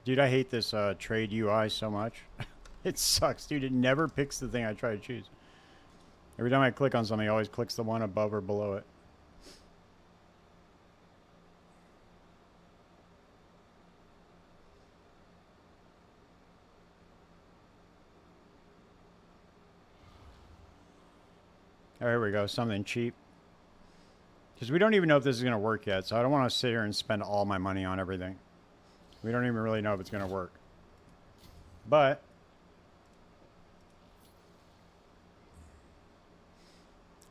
Dude, I hate this trade UI so much. It sucks, dude. It never picks the thing I try to choose. Every time I click on something, it always clicks the one above or below it. Oh, here we go. Something cheap. Because we don't even know if this is going to work yet, so I don't want to sit here and spend all my money on everything. We don't even really know if it's going to work. But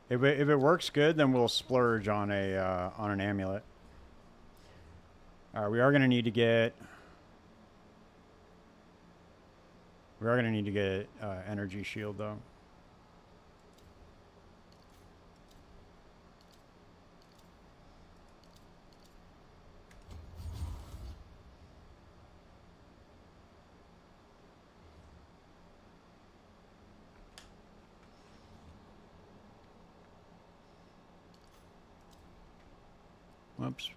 if it works good, then we'll splurge on an amulet. All right, we are going to need to get energy shield though. Whoops.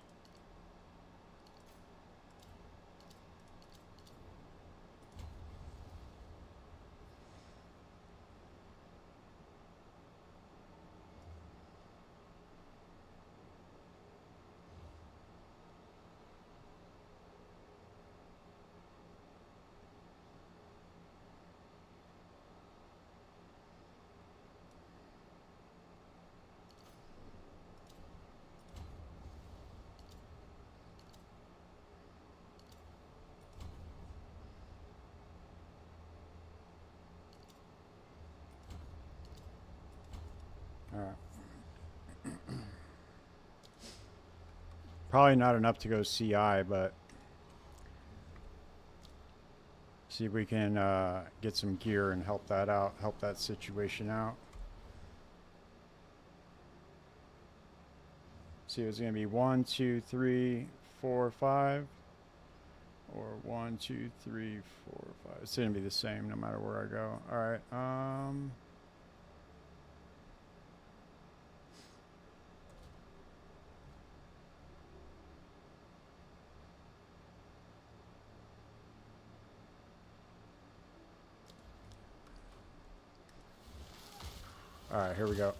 All right. Probably not enough to go CI, but see if we can get some gear and help that out, help that situation out. See, it's going to be 1, 2, 3, 4, 5, or 1, 2, 3, 4, 5. It's going to be the same no matter where I go. All right. All right, here we go.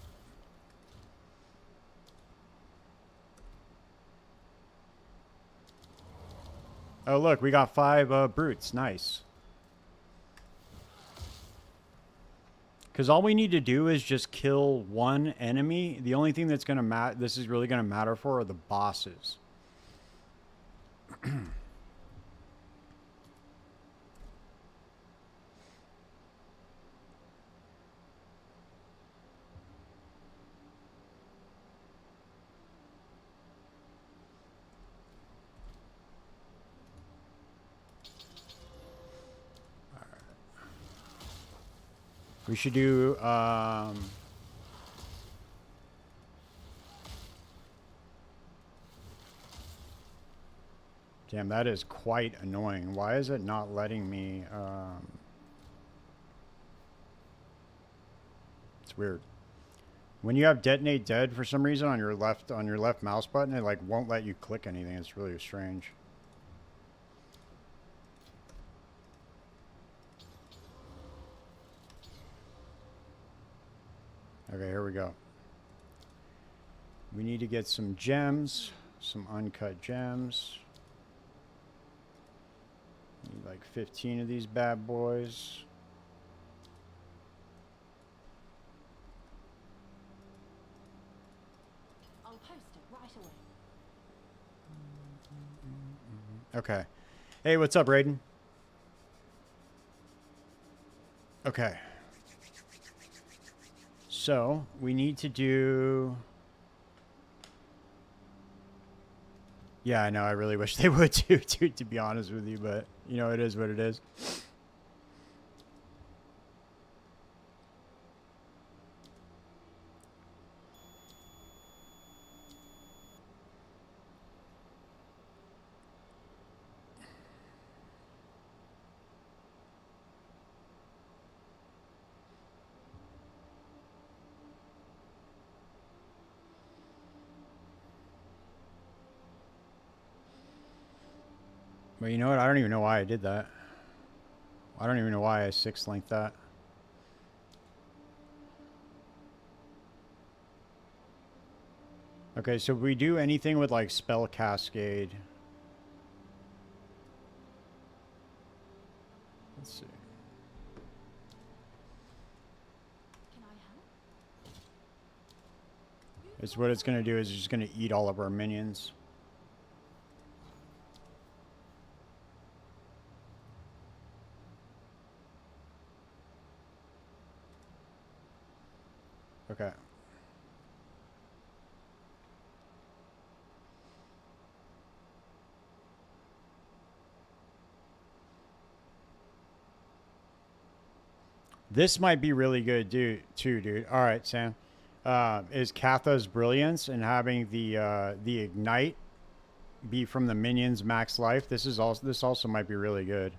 Oh, look, we got 5 brutes. Nice. Because all we need to do is just kill one enemy. The only thing that's going to matter, this is really going to matter for, are the bosses. We should do, damn, that is quite annoying. Why is it not letting me, it's weird. When you have detonate dead for some reason on your left mouse button, it like won't let you click anything. It's really strange. Okay, here we go. We need to get some gems, some uncut gems. Need like 15 of these bad boys. I'll post it right away. Okay. Hey, what's up, Raiden? Okay. So, we need to do... Yeah, I know, I really wish they would too, dude, to be honest with you, but, you know, it is what it is. But you know what? I don't even know why I did that. I don't even know why I 6-linked that. Okay, so we do anything with like spell cascade. Let's see. Can I help? It's what it's gonna do is it's just gonna eat all of our minions. Okay. This might be really good, dude. All right, Sam. Is Katha's brilliance and having the ignite be from the minions max life? This also might be really good.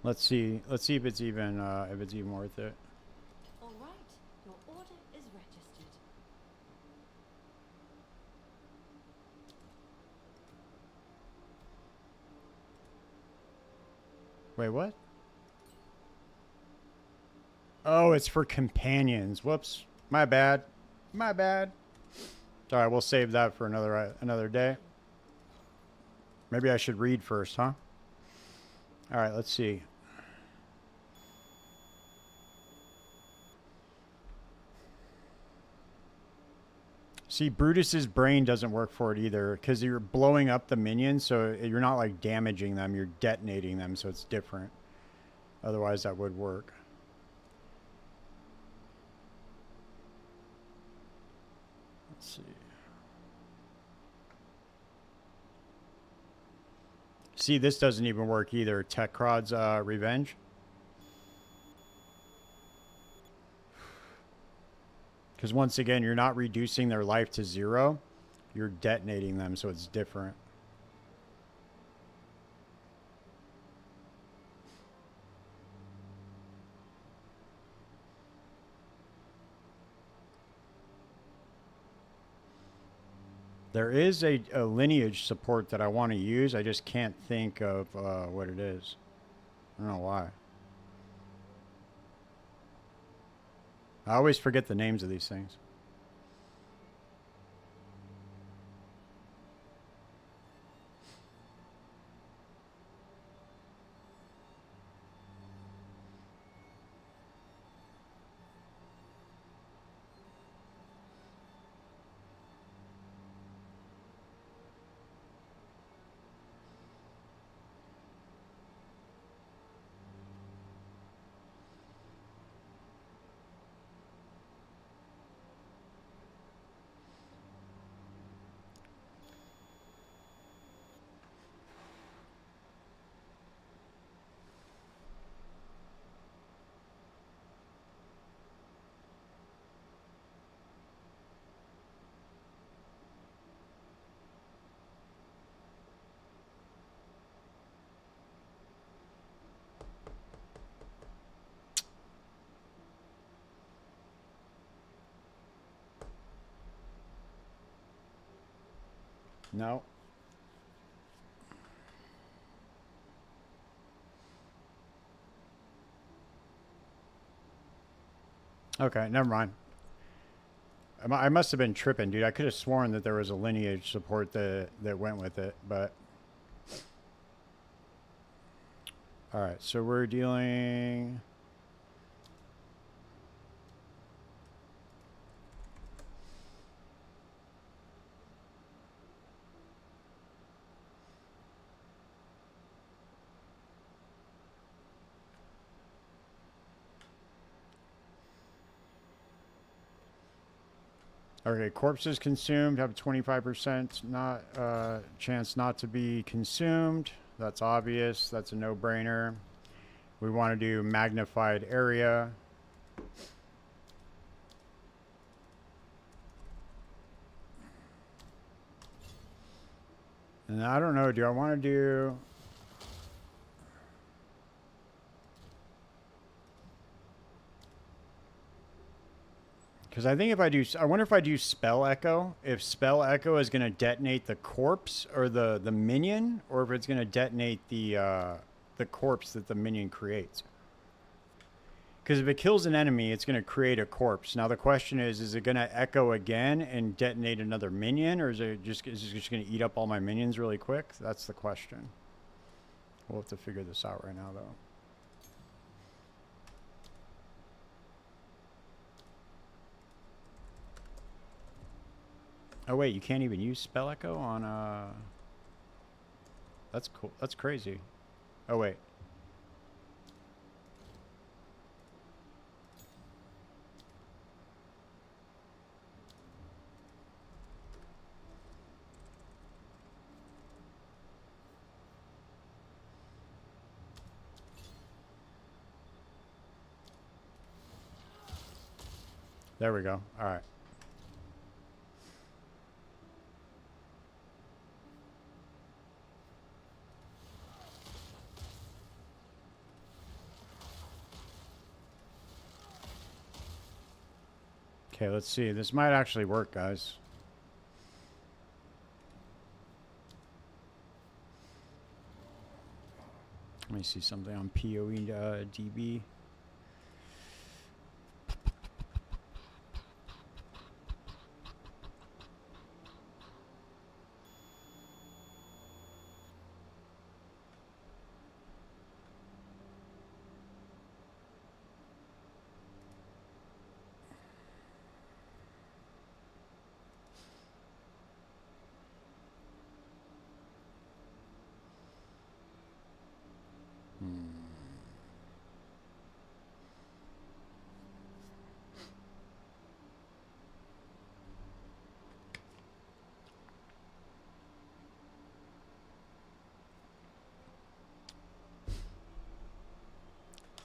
Let's see if it's even worth it. All right. Your order is registered. Wait, what? Oh, it's for companions. Whoops. My bad. My bad. All right, we'll save that for another day. Maybe I should read first, huh? All right, let's see. See, Brutus's brain doesn't work for it either because you're blowing up the minions, so you're not like damaging them, you're detonating them, so it's different. Otherwise, that would work. Let's see. See, this doesn't even work either. Techrod's Revenge. Because once again, you're not reducing their life to 0. You're detonating them, so it's different. There is a lineage support that I want to use. I just can't think of what it is. I don't know why. I always forget the names of these things. No. Okay, never mind. I must have been tripping, dude. I could have sworn that there was a lineage support that went with it, but... Alright, so we're dealing... Okay, corpses consumed have a 25% not chance not to be consumed. That's obvious. That's a no-brainer. We want to do magnified area. And I don't know, do I want to do... Because I think if I do, I wonder if I do spell echo, if spell echo is going to detonate the corpse or the minion, or if it's going to detonate the corpse that the minion creates. Because if it kills an enemy, it's going to create a corpse. Now the question is it going to echo again and detonate another minion, or is it just going to eat up all my minions really quick? That's the question. We'll have to figure this out right now, though. Oh wait, you can't even use spell echo on That's cool. That's crazy. Oh wait. There we go. All right. Okay, let's see. This might actually work, guys. Let me see something on PoE DB.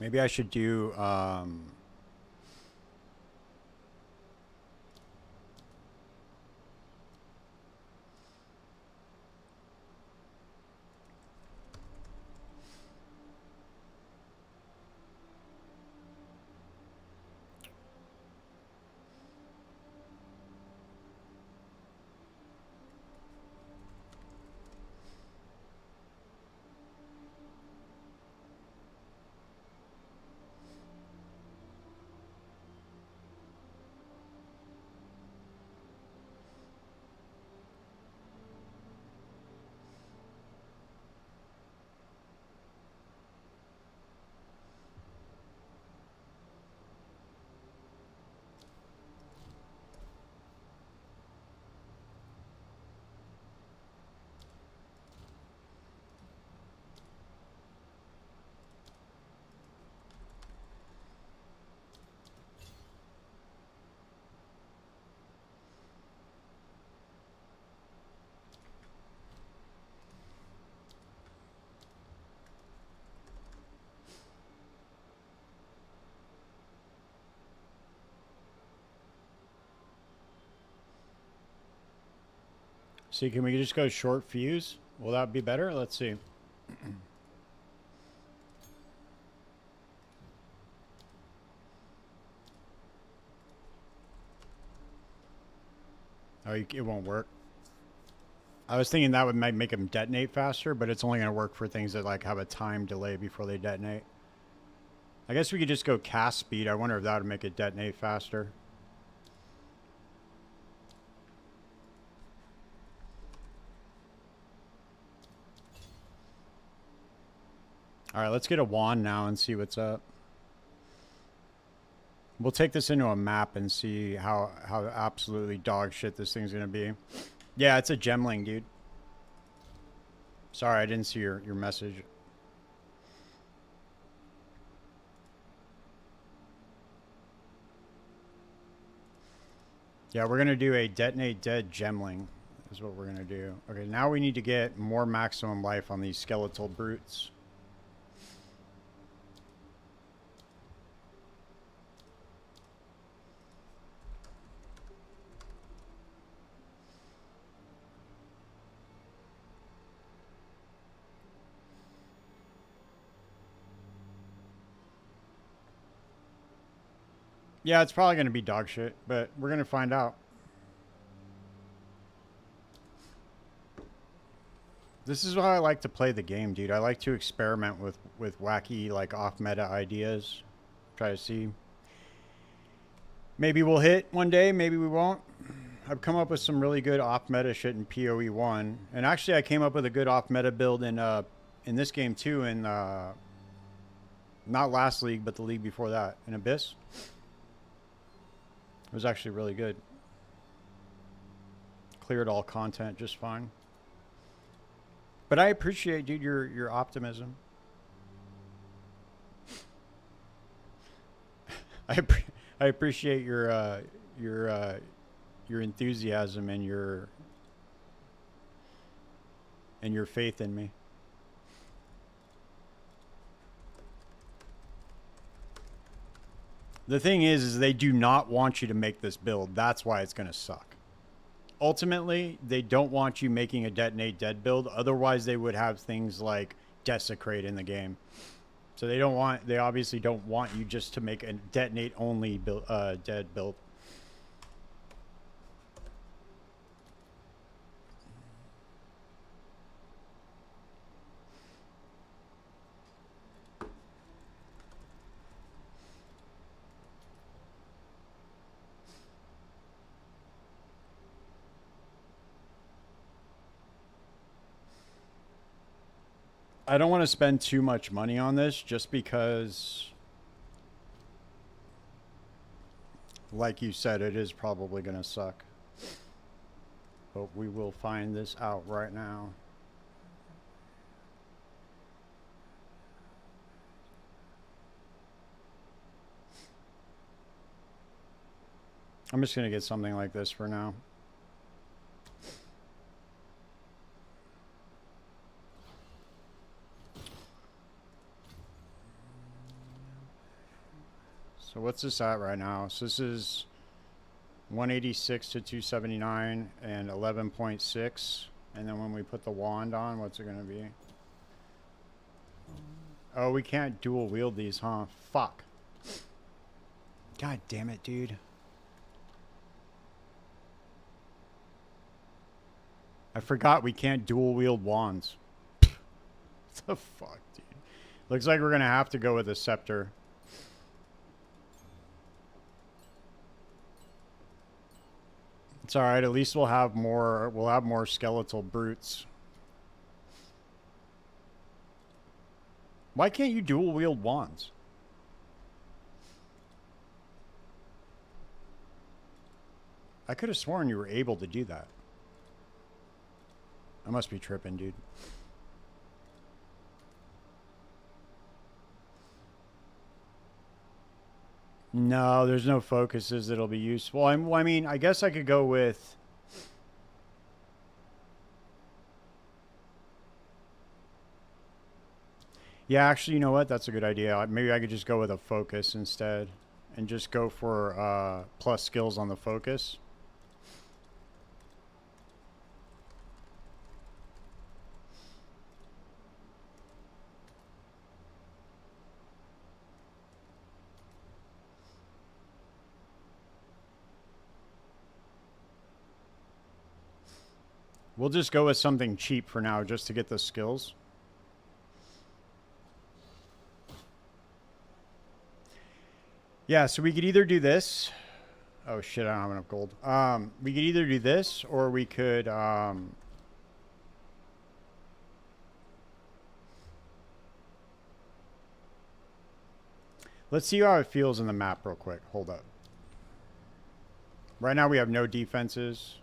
Maybe I should do see, can we just go short fuse? Will that be better? Let's see. Oh, it won't work. I was thinking that would make them detonate faster, but it's only going to work for things that like have a time delay before they detonate. I guess we could just go cast speed. I wonder if that would make it detonate faster. All right, let's get a wand now and see what's up. We'll take this into a map and see how absolutely dog shit this thing's going to be. Yeah, it's a gemling, dude. Sorry, I didn't see your message. Yeah, we're going to do a detonate dead gemling is what we're going to do. Okay, now we need to get more maximum life on these skeletal brutes. Yeah, it's probably going to be dog shit, but we're going to find out. This is how I like to play the game, dude. I like to experiment with wacky, like, off-meta ideas. Try to see. Maybe we'll hit one day, maybe we won't. I've come up with some really good off-meta shit in PoE 1. And actually, I came up with a good off-meta build in this game, too, in, not last league, but the league before that, in Abyss. It was actually really good. Cleared all content just fine. But I appreciate, dude, your optimism. I appreciate your enthusiasm and your faith in me. The thing is they do not want you to make this build. That's why it's going to suck. Ultimately, they don't want you making a detonate dead build. Otherwise, they would have things like desecrate in the game. So they obviously don't want you just to make a detonate only build, dead build. I don't want to spend too much money on this just because, like you said, it is probably going to suck. But we will find this out right now. I'm just going to get something like this for now. So what's this at right now? So this is 186 to 279 and 11.6. And then when we put the wand on, what's it going to be? Oh, we can't dual wield these, huh? Fuck. God damn it, dude. I forgot we can't dual wield wands. What the fuck, dude? Looks like we're going to have to go with a scepter. It's all right. At least we'll have more skeletal brutes. Why can't you dual wield wands? I could have sworn you were able to do that. I must be tripping, dude. No, there's no focuses that'll be useful. I mean, I guess I could go with... Yeah, actually, you know what? That's a good idea. Maybe I could just go with a focus instead. And just go for plus skills on the focus. We'll just go with something cheap for now just to get the skills. Yeah, so we could either do this. Oh shit, I don't have enough gold. We could either do this or we could let's see how it feels in the map real quick. Hold up. Right now we have no defenses.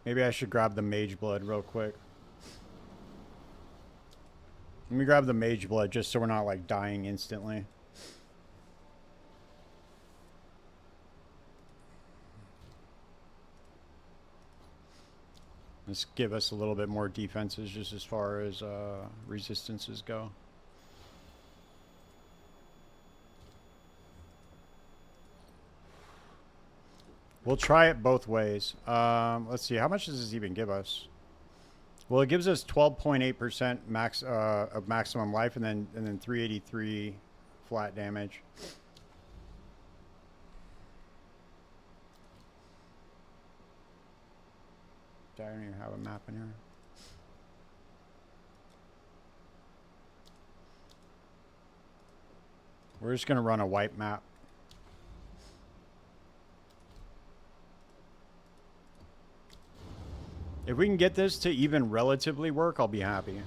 Maybe I should grab the mage blood real quick. Let me grab the mage blood just so we're not like dying instantly. Let's give us a little bit more defenses just as far as resistances go. We'll try it both ways. Let's see. How much does this even give us? Well, it gives us 12.8% max of maximum life, and then 383 flat damage. I don't even have a map in here. We're just gonna run a white map. If we can get this to even relatively work, I'll be happy.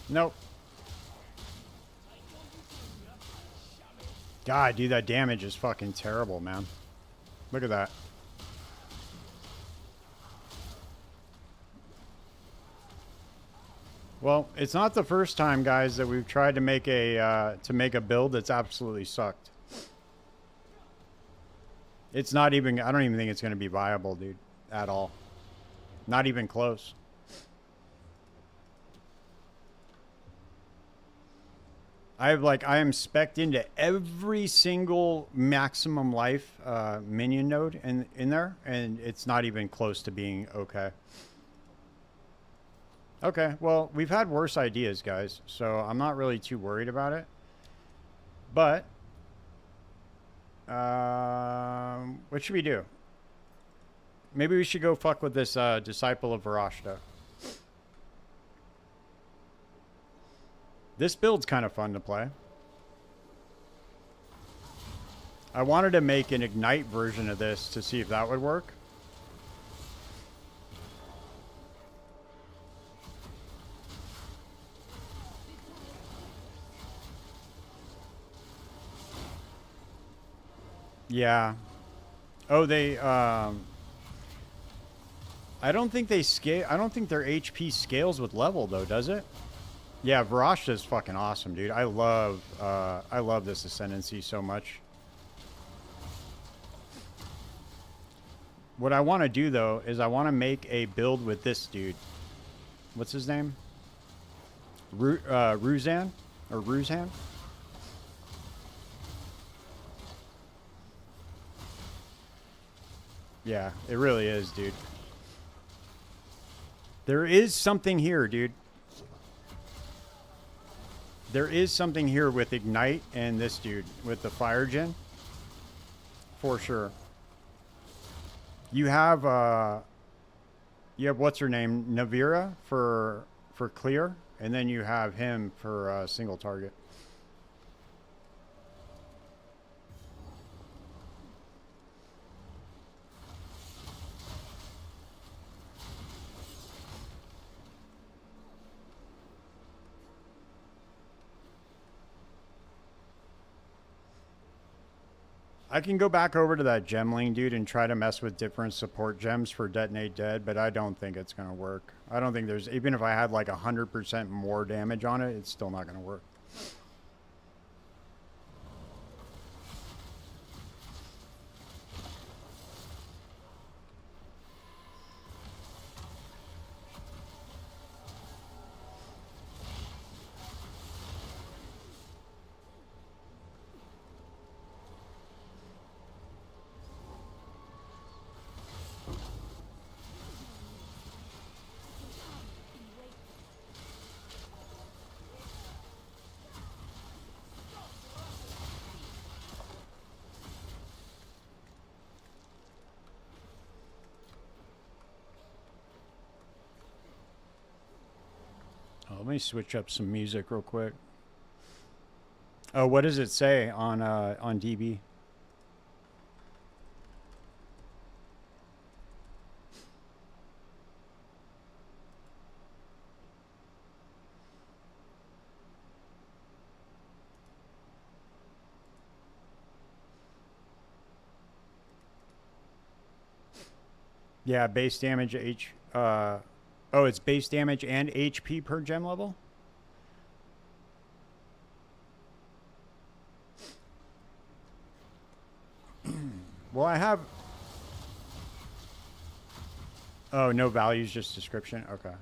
Nope. God, dude, that damage is fucking terrible, man. Look at that. Well, it's not the first time, guys, that we've tried to make a build that's absolutely sucked. It's not even, I don't even think it's going to be viable, dude, at all. Not even close. I am spec'd into every single maximum life minion node in there, and it's not even close to being okay. Okay, well, we've had worse ideas, guys, so I'm not really too worried about it. But, what should we do? Maybe we should go fuck with this Disciple of Varashta. This build's kind of fun to play. I wanted to make an Ignite version of this to see if that would work. Yeah. Oh, they, I don't think they scale, I don't think their HP scales with level, though, does it? Yeah, Varashta is fucking awesome, dude. I love this Ascendancy so much. What I want to do, though, is I want to make a build with this dude. What's his name? Ruzan? Or Ruzhan? Yeah, it really is, dude. There is something here, dude. There is something here with Ignite and this dude with the Fire Gen. For sure. You have what's her name? Navira for clear, and then you have him for single target. I can go back over to that gemling dude and try to mess with different support gems for Detonate Dead, but I don't think it's going to work. I don't think there's, even if I had like 100% more damage on it, it's still not going to work. Let me switch up some music real quick. Oh, what does it say on DB? Yeah, base damage oh, it's base damage and HP per gem level? Well, I have... Oh, no values, just description? Okay.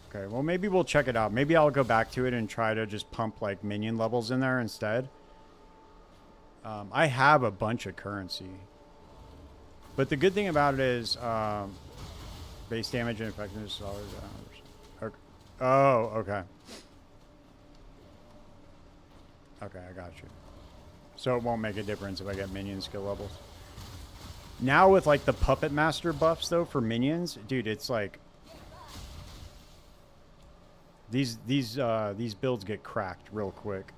Okay, well maybe we'll check it out. Maybe I'll go back to it and try to just pump like minion levels in there instead. I have a bunch of currency. But the good thing about it is base damage and effectiveness is always okay. Oh, okay. Okay, I got you. So it won't make a difference if I get minion skill levels. Now with like the Puppet Master buffs though for minions, dude, it's like these builds get cracked real quick.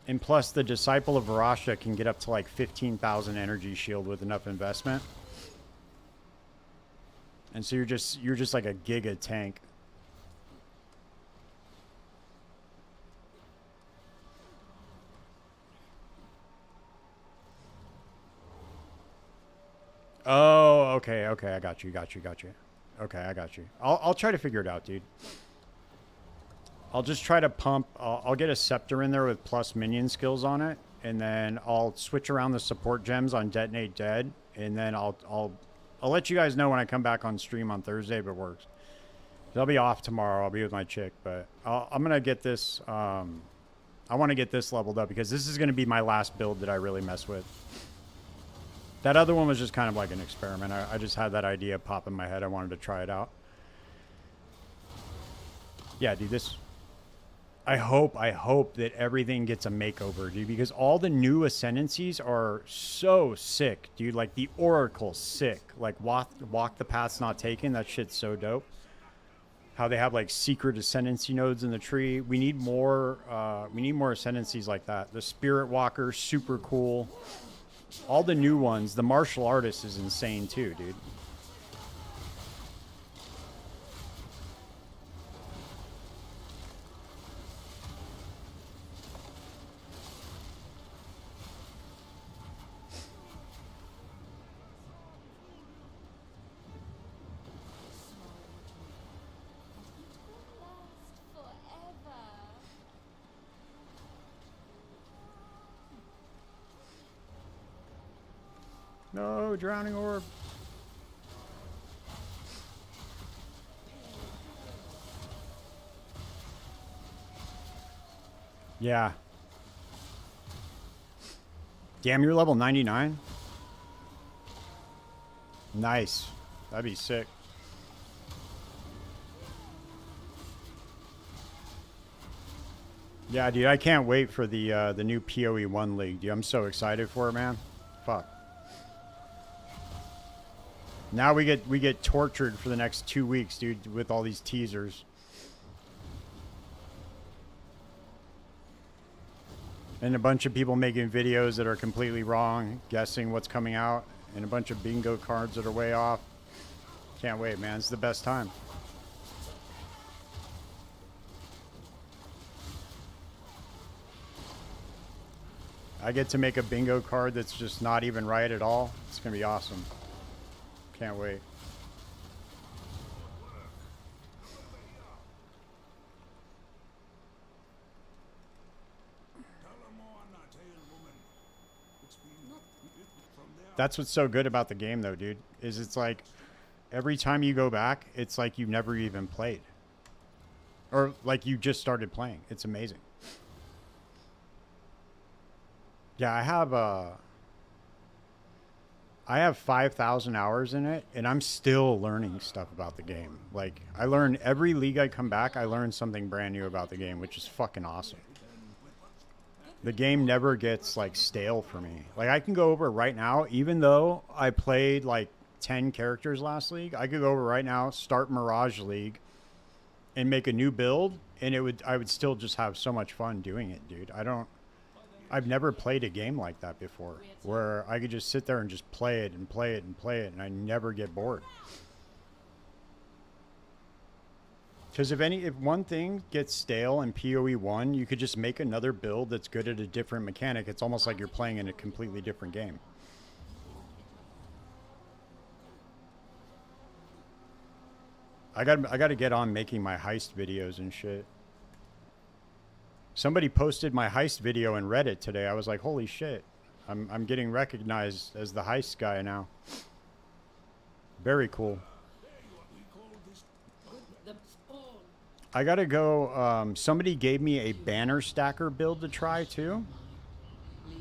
And plus the Disciple of Varasha can get up to like 15,000 energy shield with enough investment. And so you're just like a giga tank. Oh, okay, okay, I got you. Okay, I got you. I'll try to figure it out, dude. I'll just try to pump. I'll get a scepter in there with plus minion skills on it, and then I'll switch around the support gems on Detonate Dead, and then I'll let you guys know when I come back on stream on Thursday if it works. I'll be off tomorrow. I'll be with my chick, but I'm gonna get this. I want to get this leveled up because this is gonna be my last build that I really mess with. That other one was just kind of like an experiment. I just had that idea pop in my head. I wanted to try it out. Yeah, dude, this... I hope that everything gets a makeover, dude, because all the new ascendancies are so sick, dude. Like, the Oracle, sick. Like, walk the Path's Not Taken. That shit's so dope. How they have, like, secret ascendancy nodes in the tree. We need more ascendancies like that. The Spirit Walker, super cool. All the new ones. The Martial Artist is insane too, dude. No, drowning orb. Yeah. Damn, you're level 99? Nice. That'd be sick. Yeah, dude, I can't wait for the new PoE 1 league, dude. I'm so excited for it, man. Fuck. Now we get tortured for the next 2 weeks, dude, with all these teasers. And a bunch of people making videos that are completely wrong, guessing what's coming out, and a bunch of bingo cards that are way off. Can't wait, man. It's the best time. I get to make a bingo card that's just not even right at all. It's going to be awesome. Can't wait. That's what's so good about the game, though, dude. Is it's like every time you go back, it's like you've never even played. Or like you just started playing. It's amazing. Yeah, I have 5,000 hours in it, and I'm still learning stuff about the game. Like, I learn every league I come back, I learn something brand new about the game, which is fucking awesome. The game never gets, like, stale for me. Like, I can go over it right now, even though I played, like, 10 characters last league. I could go over right now, start Mirage League, and make a new build, and I would still just have so much fun doing it, dude. I've never played a game like that before, where I could just sit there and just play it and play it and play it, and I never get bored. Because if one thing gets stale in PoE 1, you could just make another build that's good at a different mechanic. It's almost like you're playing in a completely different game. I got to get on making my heist videos and shit. Somebody posted my heist video in Reddit today. I was like, holy shit. I'm getting recognized as the heist guy now. Very cool. I gotta go. Somebody gave me a banner stacker build to try too,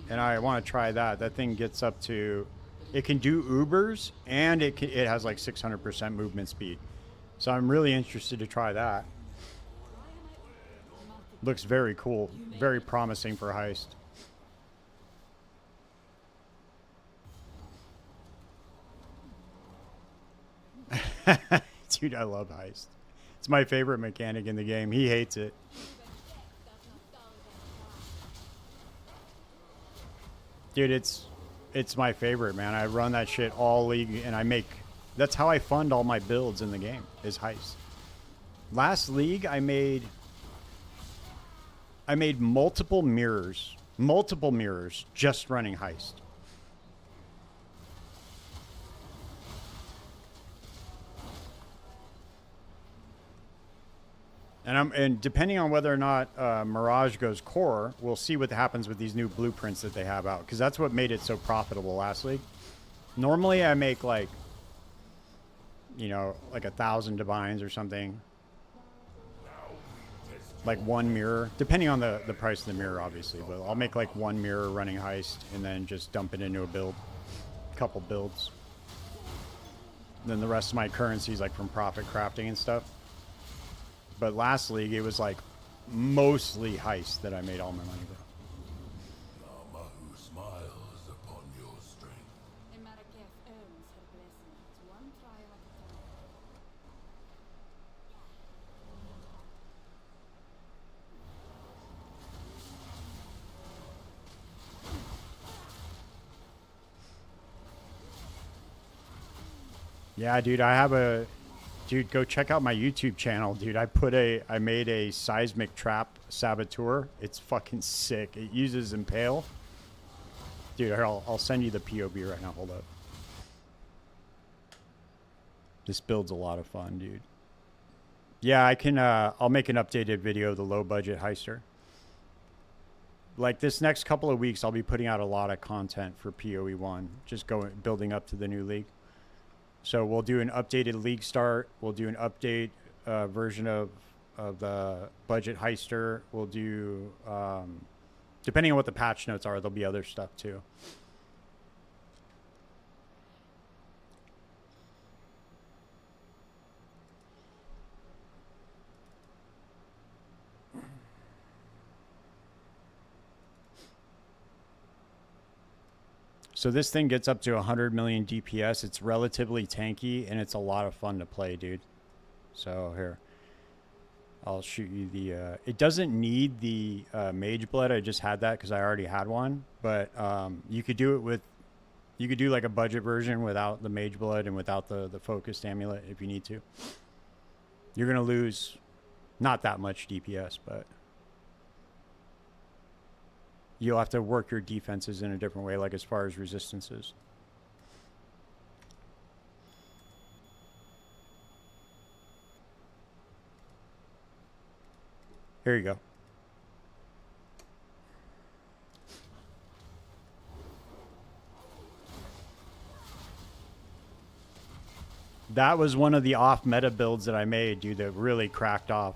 and I want to try that. That thing gets up to, it can do Ubers, and it has like 600% movement speed. So I'm really interested to try that. Looks very cool, very promising for heist. Dude, I love heist. It's my favorite mechanic in the game. He hates it. Dude, it's my favorite, man. I run that shit all league, and that's how I fund all my builds in the game, is heist. Last league I made multiple mirrors just running heist. And depending on whether or not Mirage goes core, we'll see what happens with these new blueprints that they have out, because that's what made it so profitable last league. Normally I make like 1,000 divines or something, like one mirror, depending on the price of the mirror, obviously. But I'll make like one mirror running heist and then just dump it into a couple builds. Then the rest of my currency is like from profit crafting and stuff. But last league, it was like mostly heist that I made all my money with. Namahu smiles upon your strength. Imaraketh earns her blessings, one trial at a time. Yeah, dude, go check out my YouTube channel, dude. I made a seismic trap saboteur. It's fucking sick. It uses Impale. Dude, here, I'll send you the POB right now. Hold up. This build's a lot of fun, dude. Yeah, I'll make an updated video of the low budget heister. Like this next couple of weeks, I'll be putting out a lot of content for PoE 1, just building up to the new league. So we'll do an updated league start. We'll do an update version of the budget heister. We'll do, depending on what the patch notes are, there'll be other stuff too. So this thing gets up to 100 million DPS. It's relatively tanky, and it's a lot of fun to play, dude. So here, I'll shoot you the... it doesn't need the Mage Blood. I just had that because I already had one. But you could do it with... You could do like a budget version without the Mage Blood and without the Focused Amulet if you need to. You're going to lose not that much DPS, but... You'll have to work your defenses in a different way, like as far as resistances. Here you go. That was one of the off-meta builds that I made, dude, that really cracked off.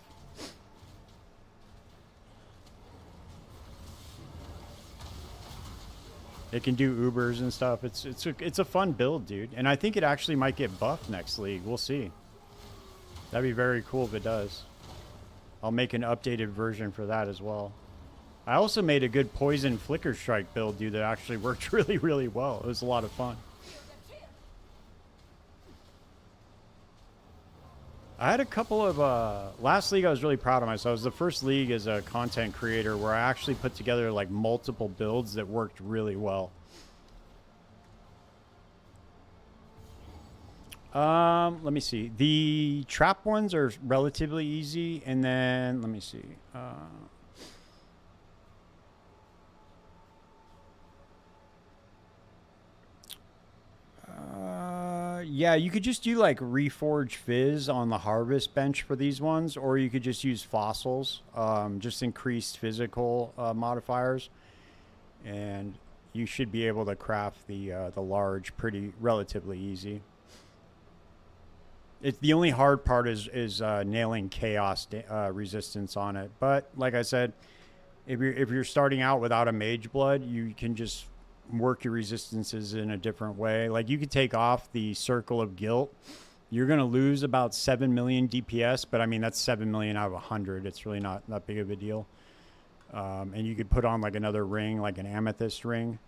It can do Ubers and stuff. It's a fun build, dude. And I think it actually might get buffed next league. We'll see. That'd be very cool if it does. I'll make an updated version for that as well. I also made a good Poison Flicker Strike build, dude, that actually worked really, really well. It was a lot of fun. I had a couple of... last league, I was really proud of myself. It was the first league as a content creator where I actually put together like multiple builds that worked really well. Let me see. The trap ones are relatively easy. And then, let me see. Yeah, you could just do like Reforge Fizz on the Harvest bench for these ones, or you could just use Fossils, just increased physical modifiers, and you should be able to craft the large relatively easy. It's the only hard part is nailing chaos resistance on it. But like I said, if you're starting out without a mage blood, you can just work your resistances in a different way. Like you could take off the circle of guilt. You're gonna lose about 7 million DPS, but I mean that's 7 million out of 100. It's really not that big of a deal. And you could put on like another ring, like an amethyst ring.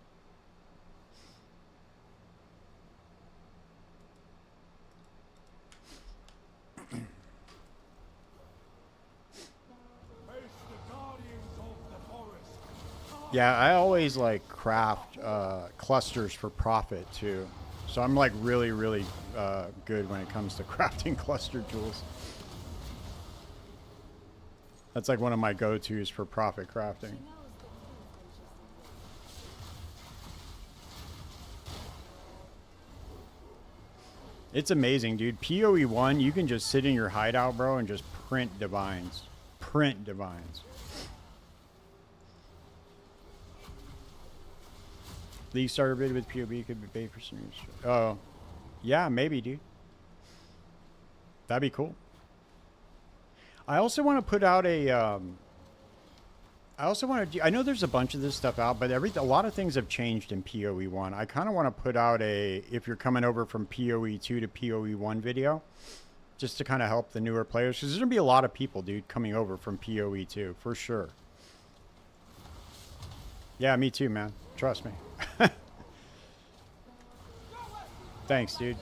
Yeah, I always like craft clusters for profit too. So I'm like really, really good when it comes to crafting cluster tools. That's like one of my go-tos for profit crafting. It's amazing, dude. PoE 1, you can just sit in your hideout, bro, and just print divines. Print divines. League starter bid with PoB could be paid for some. Oh, yeah, maybe, dude. That'd be cool. I also want to put out a. I also want to. I know there's a bunch of this stuff out, but a lot of things have changed in PoE 1. I kind of want to put out a, if you're coming over from PoE 2 to PoE 1 video, just to kind of help the newer players, because there's gonna be a lot of people, dude, coming over from PoE 2 for sure. Yeah, me too, man. Trust me. Thanks, dude.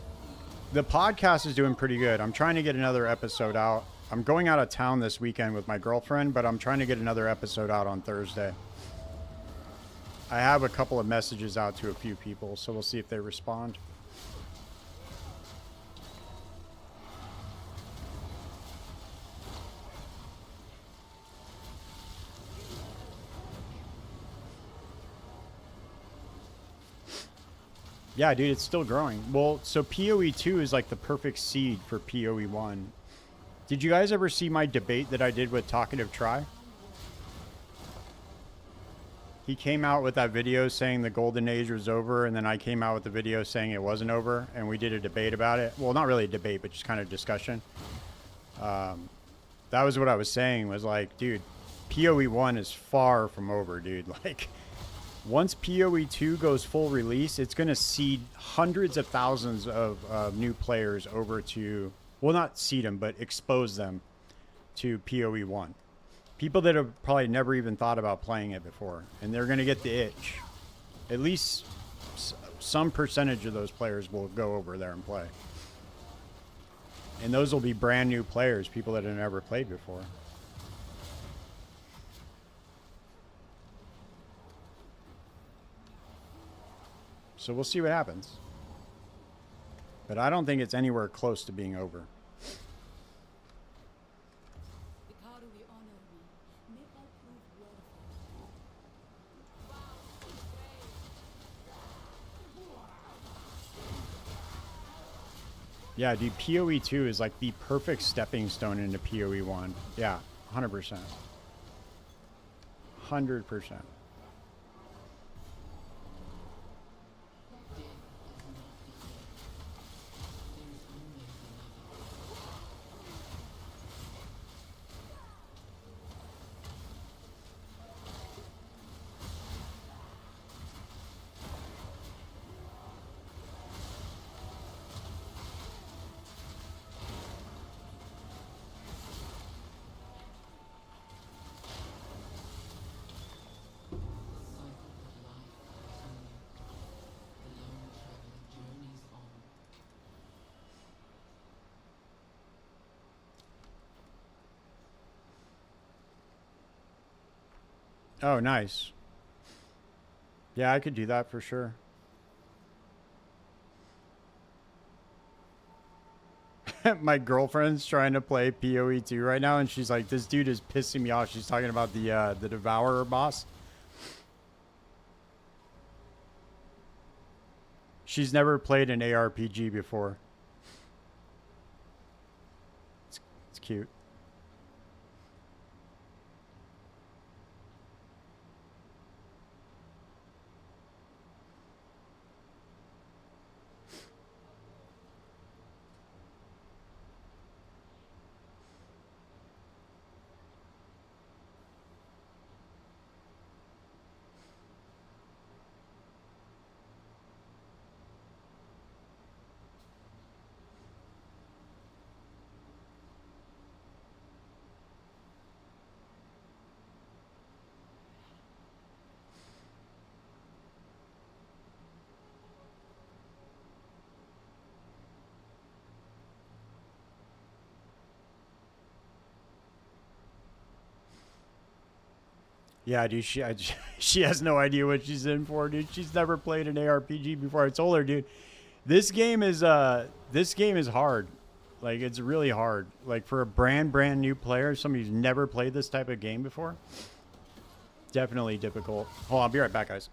The podcast is doing pretty good. I'm trying to get another episode out. I'm going out of town this weekend with my girlfriend, but I'm trying to get another episode out on Thursday. I have a couple of messages out to a few people, so we'll see if they respond. Yeah, dude, it's still growing. Well, so PoE 2 is like the perfect seed for PoE 1. Did you guys ever see my debate that I did with Talkative Try? He came out with that video saying the golden age was over, and then I came out with the video saying it wasn't over, and we did a debate about it. Well, not really a debate, but just kind of discussion. That was what I was saying, was like, dude, PoE 1 is far from over, dude. Like, once PoE 2 goes full release, it's going to seed hundreds of thousands of new players over to, well, not seed them, but expose them to PoE 1. People that have probably never even thought about playing it before, and they're going to get the itch. At least some percentage of those players will go over there and play. And those will be brand new players, people that have never played before. So we'll see what happens. But I don't think it's anywhere close to being over. Yeah, dude, PoE 2 is like the perfect stepping stone into PoE 1. Yeah, 100%. 100%. Oh, nice. Yeah, I could do that for sure. My girlfriend's trying to play PoE 2 right now, and she's like, this dude is pissing me off. She's talking about the Devourer boss. She's never played an ARPG before. It's cute. Yeah, dude, she has no idea what she's in for, dude. She's never played an ARPG before. I told her, dude, this game is hard. Like, it's really hard. Like, for a brand new player, somebody who's never played this type of game before, definitely difficult. Hold on, I'll be right back, guys.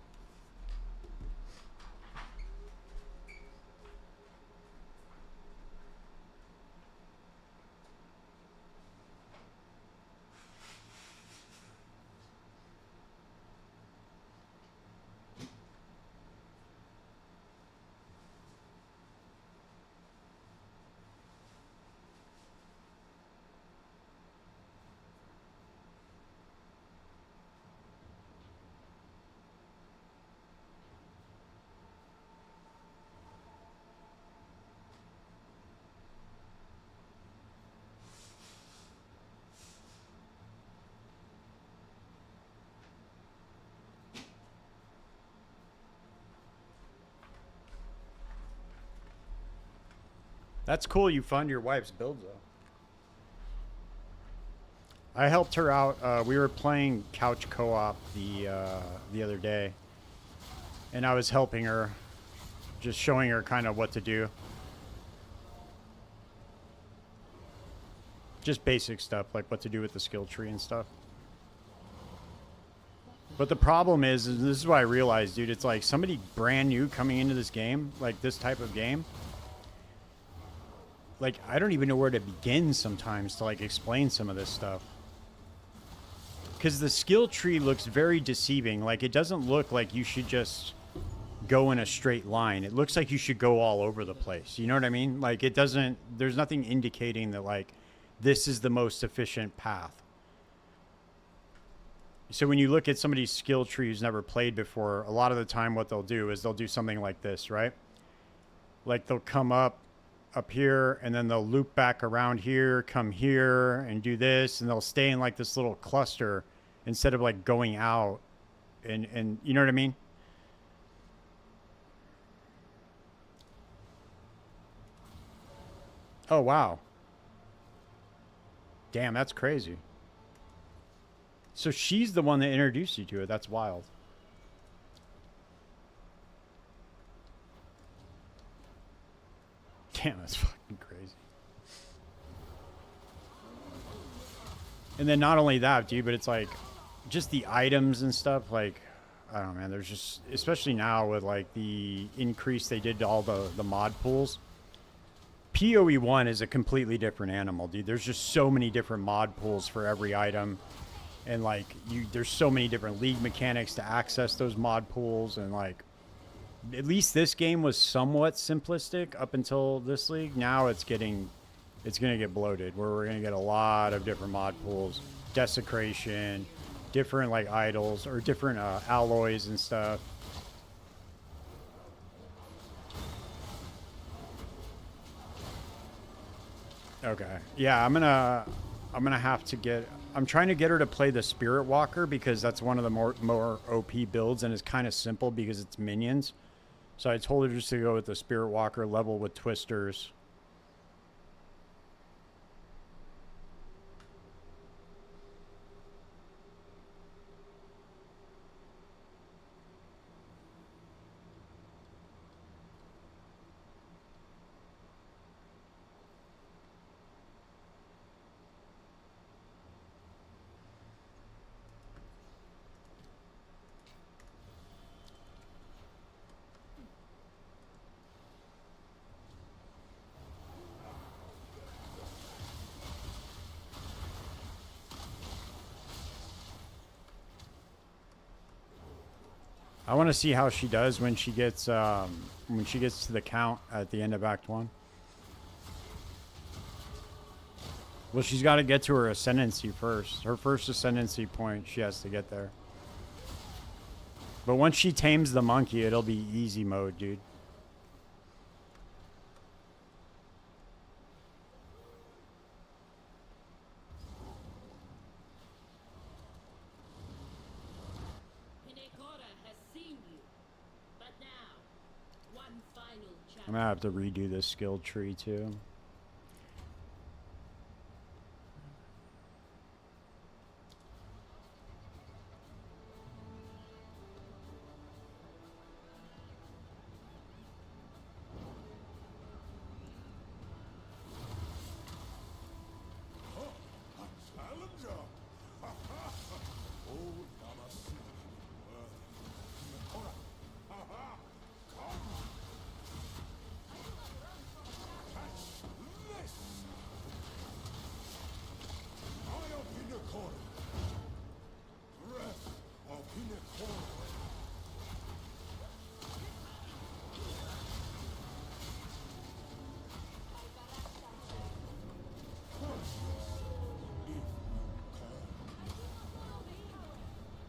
That's cool. You fund your wife's builds, though. I helped her out. We were playing couch co-op the other day, and I was helping her, just showing her kind of what to do. Just basic stuff, like what to do with the skill tree and stuff. But the problem is this is what I realized, dude. It's like somebody brand new coming into this game, like this type of game. Like, I don't even know where to begin sometimes to, like, explain some of this stuff. Because the skill tree looks very deceiving. Like, it doesn't look like you should just go in a straight line. It looks like you should go all over the place. You know what I mean? Like, it doesn't... There's nothing indicating that, like, this is the most efficient path. So when you look at somebody's skill tree who's never played before, a lot of the time what they'll do is they'll do something like this, right? Like, they'll come up here, and then they'll loop back around here, come here, and do this, and they'll stay in like this little cluster instead of like going out, and you know what I mean? Oh wow, damn, that's crazy. So she's the one that introduced you to it. That's wild. Damn, that's fucking crazy. And then not only that, dude, but it's like just the items and stuff. Like, I don't know, man. There's just, especially now with like the increase they did to all the mod pools. PoE 1 is a completely different animal, dude. There's just so many different mod pools for every item. And like, there's so many different league mechanics to access those mod pools, and like, at least this game was somewhat simplistic up until this league. Now it's going to get bloated, where we're going to get a lot of different mod pools, desecration, different like idols or different alloys and stuff. Okay. Yeah, I'm gonna have to get... I'm trying to get her to play the Spirit Walker, because that's one of the more OP builds, and it's kind of simple because it's minions. So I told her just to go with the Spirit Walker, level with Twisters. I want to see how she does when she gets to the count at the end of Act 1. Well, she's got to get to her ascendancy first. Her first ascendancy point, she has to get there. But once she tames the monkey, it'll be easy mode, dude. I'm gonna have to redo this skill tree too.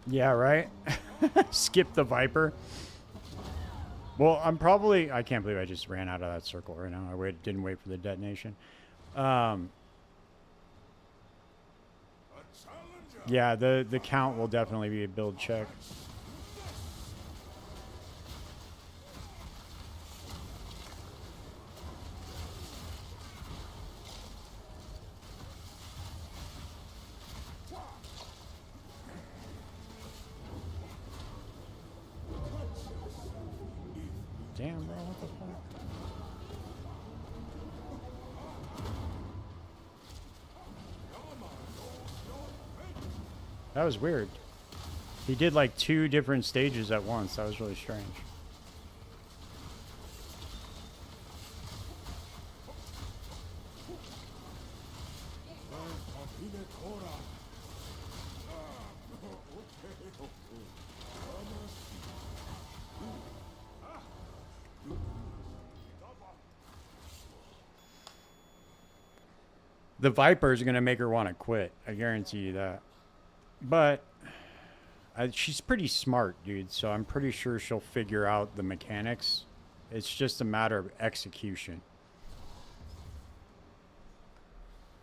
Yeah, right? Skip the Viper. Well, I can't believe I just ran out of that circle right now. Didn't wait for the detonation. A challenger. Yeah, the count will definitely be a build check. Damn, bro, what the fuck? That was weird. He did like 2 different stages at once. That was really strange. The Viper's gonna make her want to quit. I guarantee you that. But she's pretty smart, dude. So I'm pretty sure she'll figure out the mechanics. It's just a matter of execution.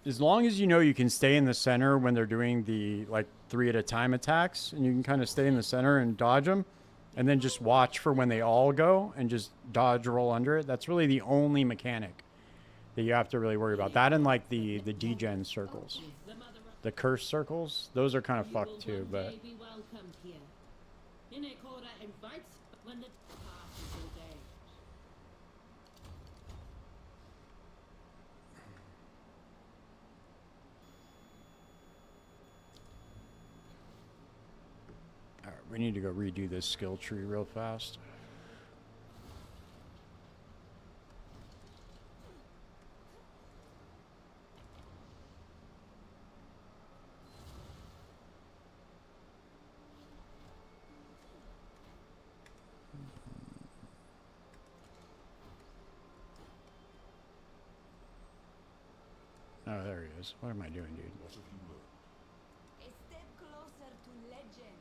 As long as you know you can stay in the center when they're doing the like 3 at a time attacks, and you can kind of stay in the center and dodge them, and then just watch for when they all go and just dodge roll under it. That's really the only mechanic that you have to really worry about. That and like the degen circles. The curse circles, those are kind of fucked too, but all right, we need to go redo this skill tree real fast. Oh, there he is. What am I doing, dude? What have you learned? A step closer to legend.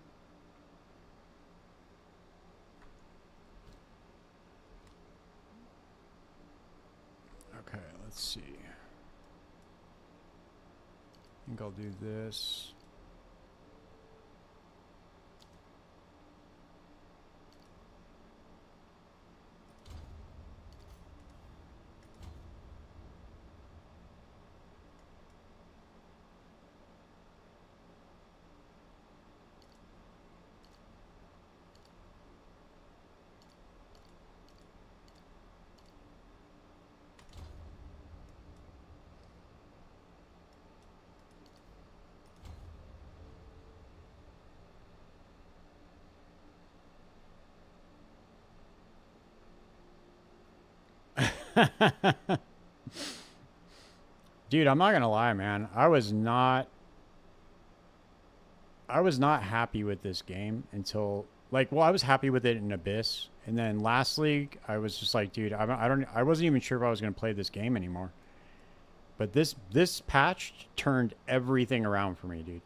Okay, let's see. I think I'll do this. Dude, I'm not gonna lie, man. I was not happy with this game until like, well, I was happy with it in Abyss, and then last league I was just like, dude, I wasn't even sure if I was gonna play this game anymore. But this patch turned everything around for me, dude.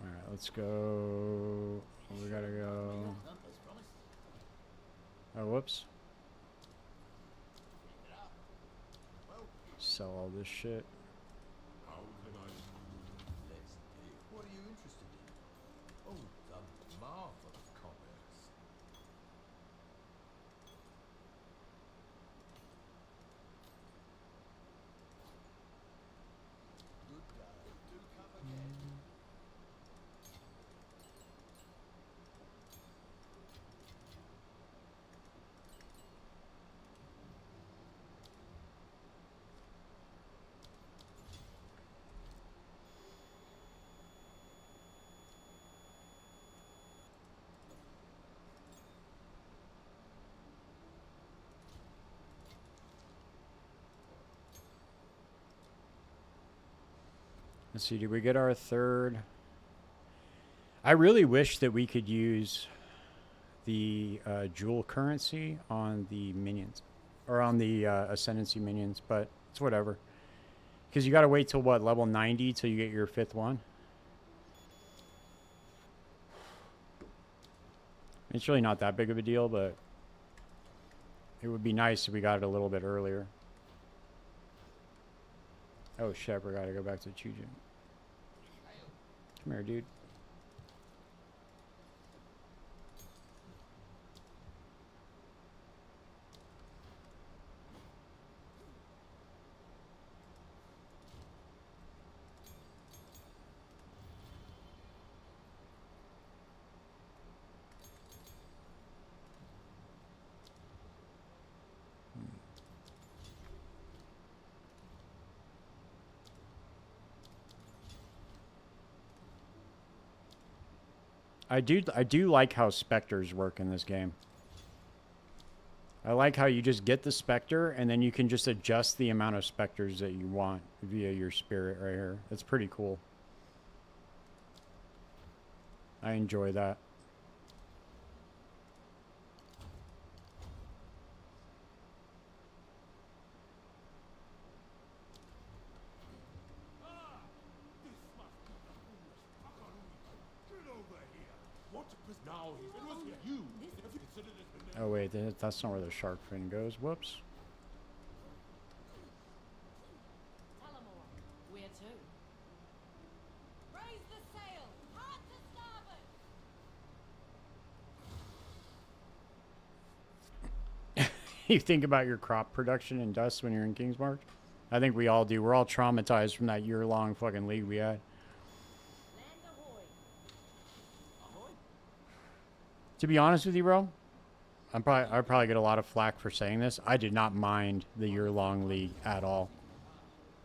All right, let's go. We gotta go. Oh, whoops. Sell all this shit. How can I? Let's see. What are you interested in? Oh, the marvel of commerce. Good day. Do come again. Let's see, did we get our third? I really wish that we could use the jewel currency on the minions. Or on the ascendancy minions, but it's whatever. Because you gotta wait till what, level 90 till you get your 5th one? It's really not that big of a deal, but it would be nice if we got it a little bit earlier. Oh shit, I forgot to go back to Chujin. Come here, dude. I do like how specters work in this game. I like how you just get the specter and then you can just adjust the amount of specters that you want via your spirit right here. That's pretty cool. I enjoy that. Oh wait, that's not where the shark fin goes. Whoops. Where to? Raise the sail! Hard to starboard! You think about your crop production in Dust when you're in Kingsmark? I think we all do. We're all traumatized from that year-long fucking league we had. Land ahoy! Ahoy. To be honest with you, bro, I'd probably get a lot of flack for saying this. I did not mind the year-long league at all.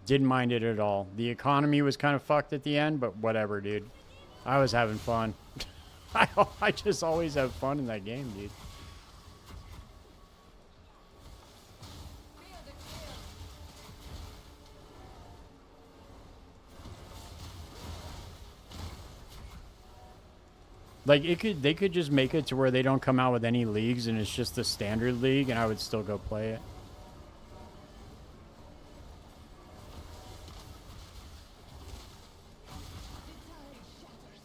Didn't mind it at all. The economy was kind of fucked at the end, but whatever, dude. I was having fun. I just always have fun in that game, dude. Clear the clear! Like they could just make it to where they don't come out with any leagues and it's just the standard league and I would still go play it. The tide shatters.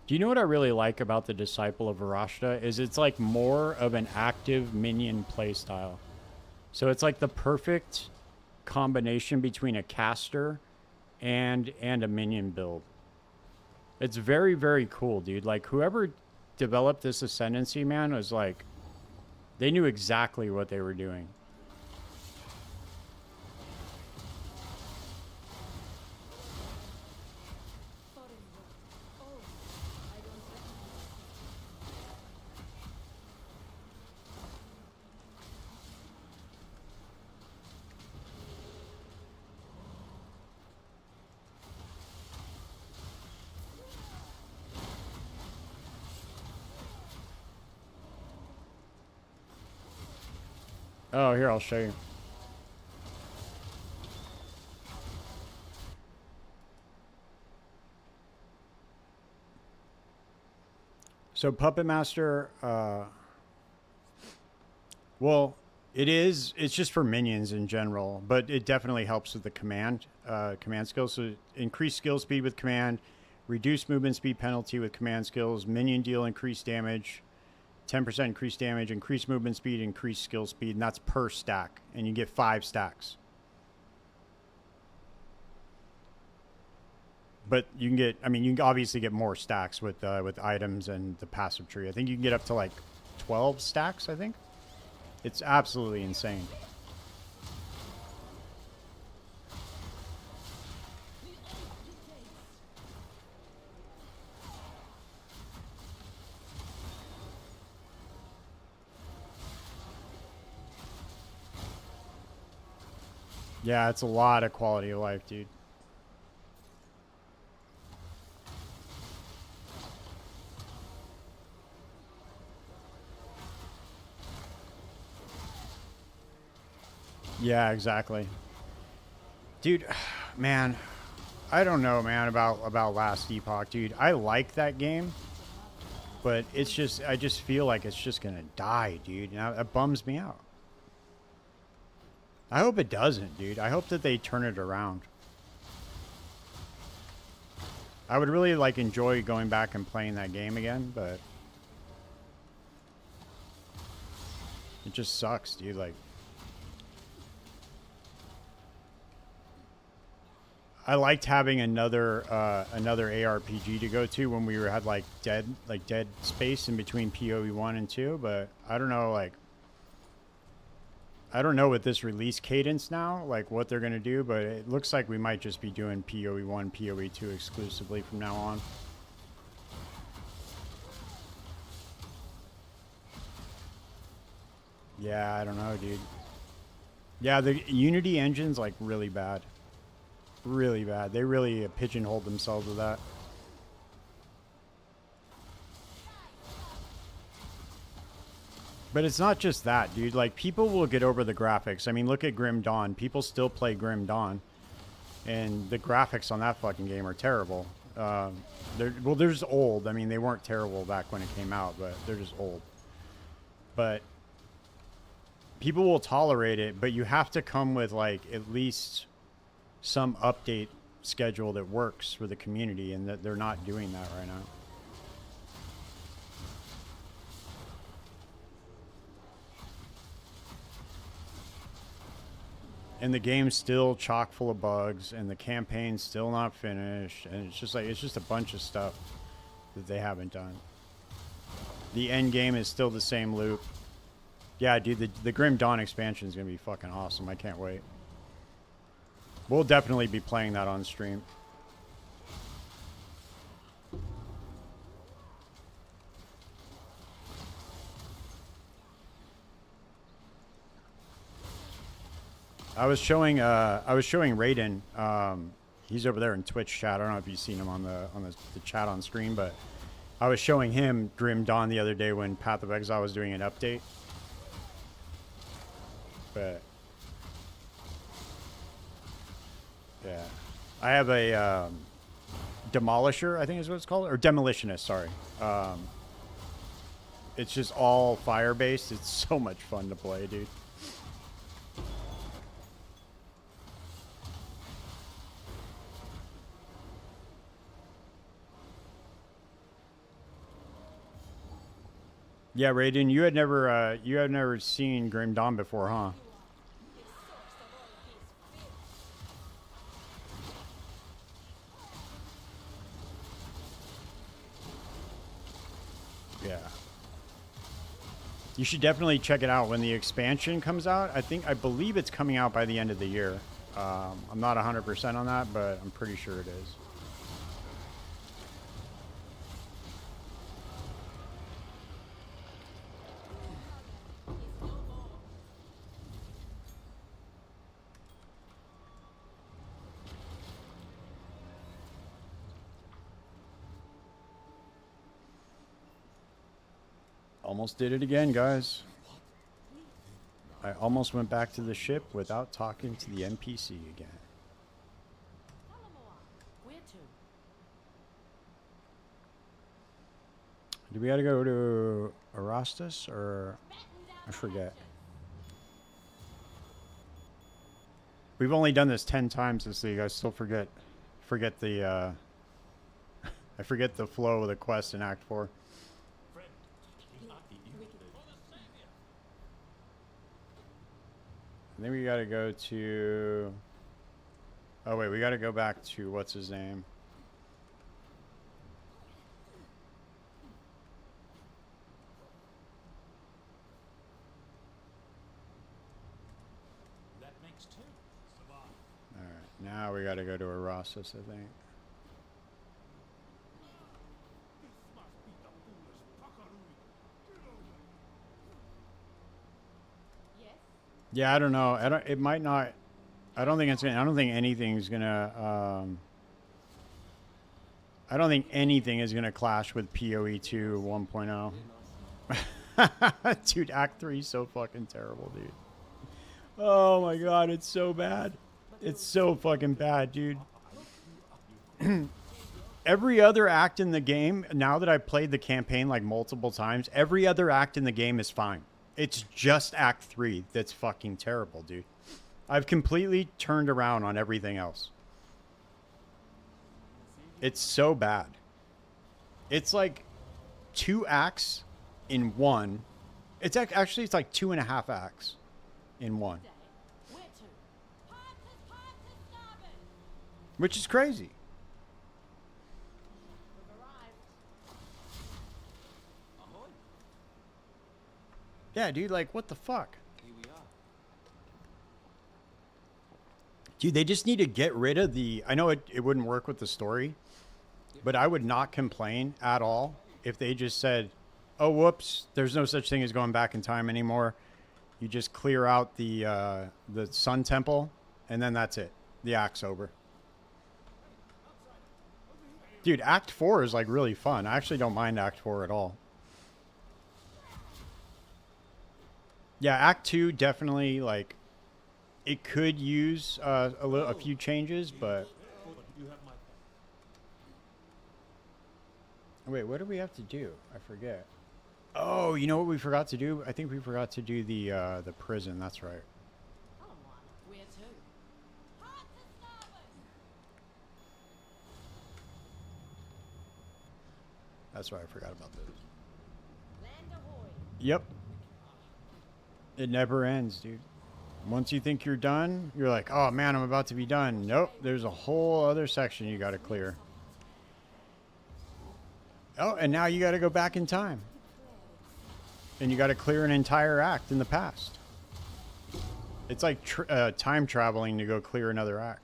Do you know what I really like about the Disciple of Varashta is it's like more of an active minion playstyle. So it's like the perfect combination between a caster and a minion build. It's very, very cool, dude. Like whoever developed this Ascendancy, man, was like, they knew exactly what they were doing. Foreign world. Oh, I don't recognize. Oh, here, I'll show you. So Puppet Master, well, it's just for minions in general, but it definitely helps with the command skills. So increase skill speed with command, reduce movement speed penalty with command skills, minion deal increased damage, 10% increased damage, increased movement speed, increased skill speed, and that's per stack, and you get 5 stacks. But you can get, I mean, you can obviously get more stacks with items and the passive tree. I think you can get up to like 12 stacks, I think. It's absolutely insane. Yeah, it's a lot of quality of life, dude. Yeah, exactly. Dude, man, I don't know, man, about Last Epoch, dude. I like that game, but it's just I just feel like it's just gonna die, dude. Now that bums me out. I hope it doesn't, dude. I hope that they turn it around. I would really like enjoy going back and playing that game again, but it just sucks, dude. Like, I liked having another ARPG to go to when we had like dead space in between PoE 1 and 2, but I don't know, like, I don't know with this release cadence now, like what they're going to do, but it looks like we might just be doing PoE 1, PoE 2 exclusively from now on. Yeah, I don't know, dude. Yeah, the Unity engine's like really bad. Really bad. They really pigeonholed themselves with that. But it's not just that, dude. Like, people will get over the graphics. I mean, look at Grim Dawn. People still play Grim Dawn. And the graphics on that fucking game are terrible. Well, they're just old. I mean, they weren't terrible back when it came out, but they're just old. But people will tolerate it, but you have to come with, like, at least some update schedule that works for the community, and that they're not doing that right now. And the game's still chock full of bugs, and the campaign's still not finished, and it's just like, it's just a bunch of stuff that they haven't done. The end game is still the same loop. Yeah, dude, the Grim Dawn expansion is gonna be fucking awesome. I can't wait. We'll definitely be playing that on stream. I was showing Raiden. He's over there in Twitch chat. I don't know if you've seen him on the chat on screen, but I was showing him Grim Dawn the other day when Path of Exile was doing an update. But yeah, I have a Demolisher, I think is what it's called, or Demolitionist. Sorry. It's just all fire based. It's so much fun to play, dude. Yeah, Raiden, you had never seen Grim Dawn before, huh? Yeah. You should definitely check it out when the expansion comes out. I believe it's coming out by the end of the year. I'm not 100% on that, but I'm pretty sure it is. Almost did it again, guys. I almost went back to the ship without talking to the NPC again. Where to? Do we gotta go to Erastus, or I forget? We've only done this 10 times this league. I still forget the I forget the flow of the quest in Act 4. And then we gotta go to... Oh wait, we gotta go back to what's his name? That makes two. Alright, now we gotta go to Erastus, I think. Yes. Yeah, I don't know. It might not... I don't think it's gonna. I don't think anything's gonna. I don't think anything is gonna clash with PoE 2 1.0. Dude, Act 3 is so fucking terrible, dude. Oh my god, it's so bad. It's so fucking bad, dude. Every other act in the game, now that I've played the campaign like multiple times, every other act in the game is fine. It's just Act 3 that's fucking terrible, dude. I've completely turned around on everything else. It's so bad. It's like 2 acts in one. It's actually, it's like 2.5 acts in one. Where to? Pipes to starboard. Which is crazy. We've arrived. Ahoy! Yeah, dude, like, what the fuck? Here we are. Dude, they just need to get rid of the... I know it wouldn't work with the story, but I would not complain at all if they just said, oh, whoops, there's no such thing as going back in time anymore. You just clear out the Sun Temple, and then that's it. The act's over. Dude, Act 4 is, like, really fun. I actually don't mind Act 4 at all. Yeah, Act 2 definitely, like... It could use a few changes, but... Wait, what do we have to do? I forget. Oh, you know what we forgot to do? I think we forgot to do the prison. That's right. Come on. Where to? Pipes to starboard. That's right. I forgot about this. Land ahoy. Yep. It never ends, dude. Once you think you're done, you're like, oh man, I'm about to be done. Nope, there's a whole other section you got to clear. Oh, and now you got to go back in time. And you got to clear an entire act in the past. It's like time traveling to go clear another act.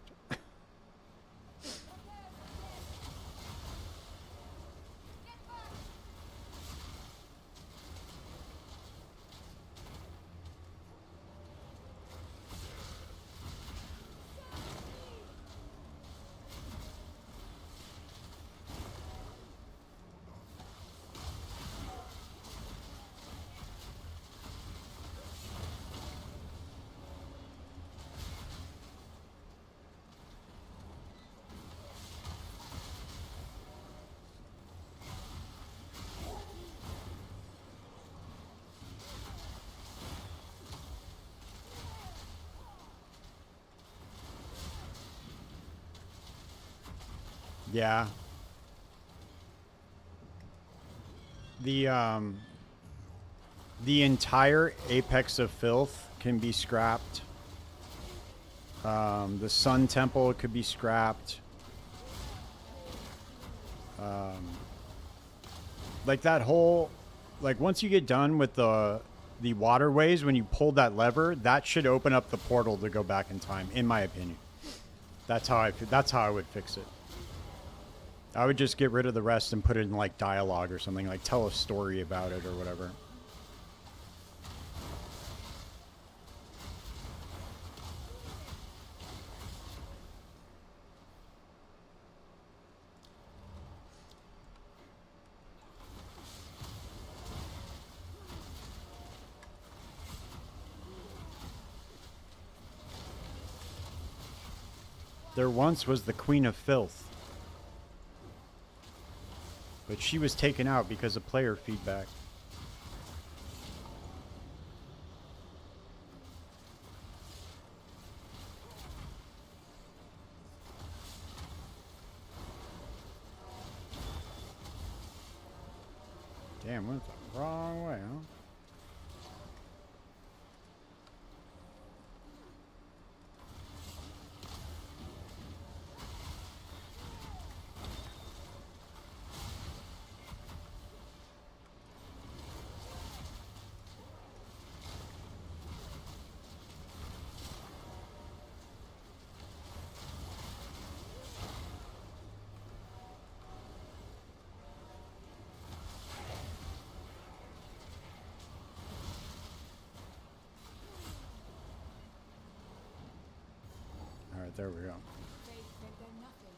Yeah. The entire Apex of Filth can be scrapped. The Sun Temple could be scrapped. Like that whole, like once you get done with the waterways, when you pull that lever, that should open up the portal to go back in time, in my opinion. That's how I would fix it. I would just get rid of the rest and put it in like dialogue or something, like tell a story about it or whatever. There once was the Queen of Filth. But she was taken out because of player feedback. Damn, went the wrong way, huh? There we go. They're nothing.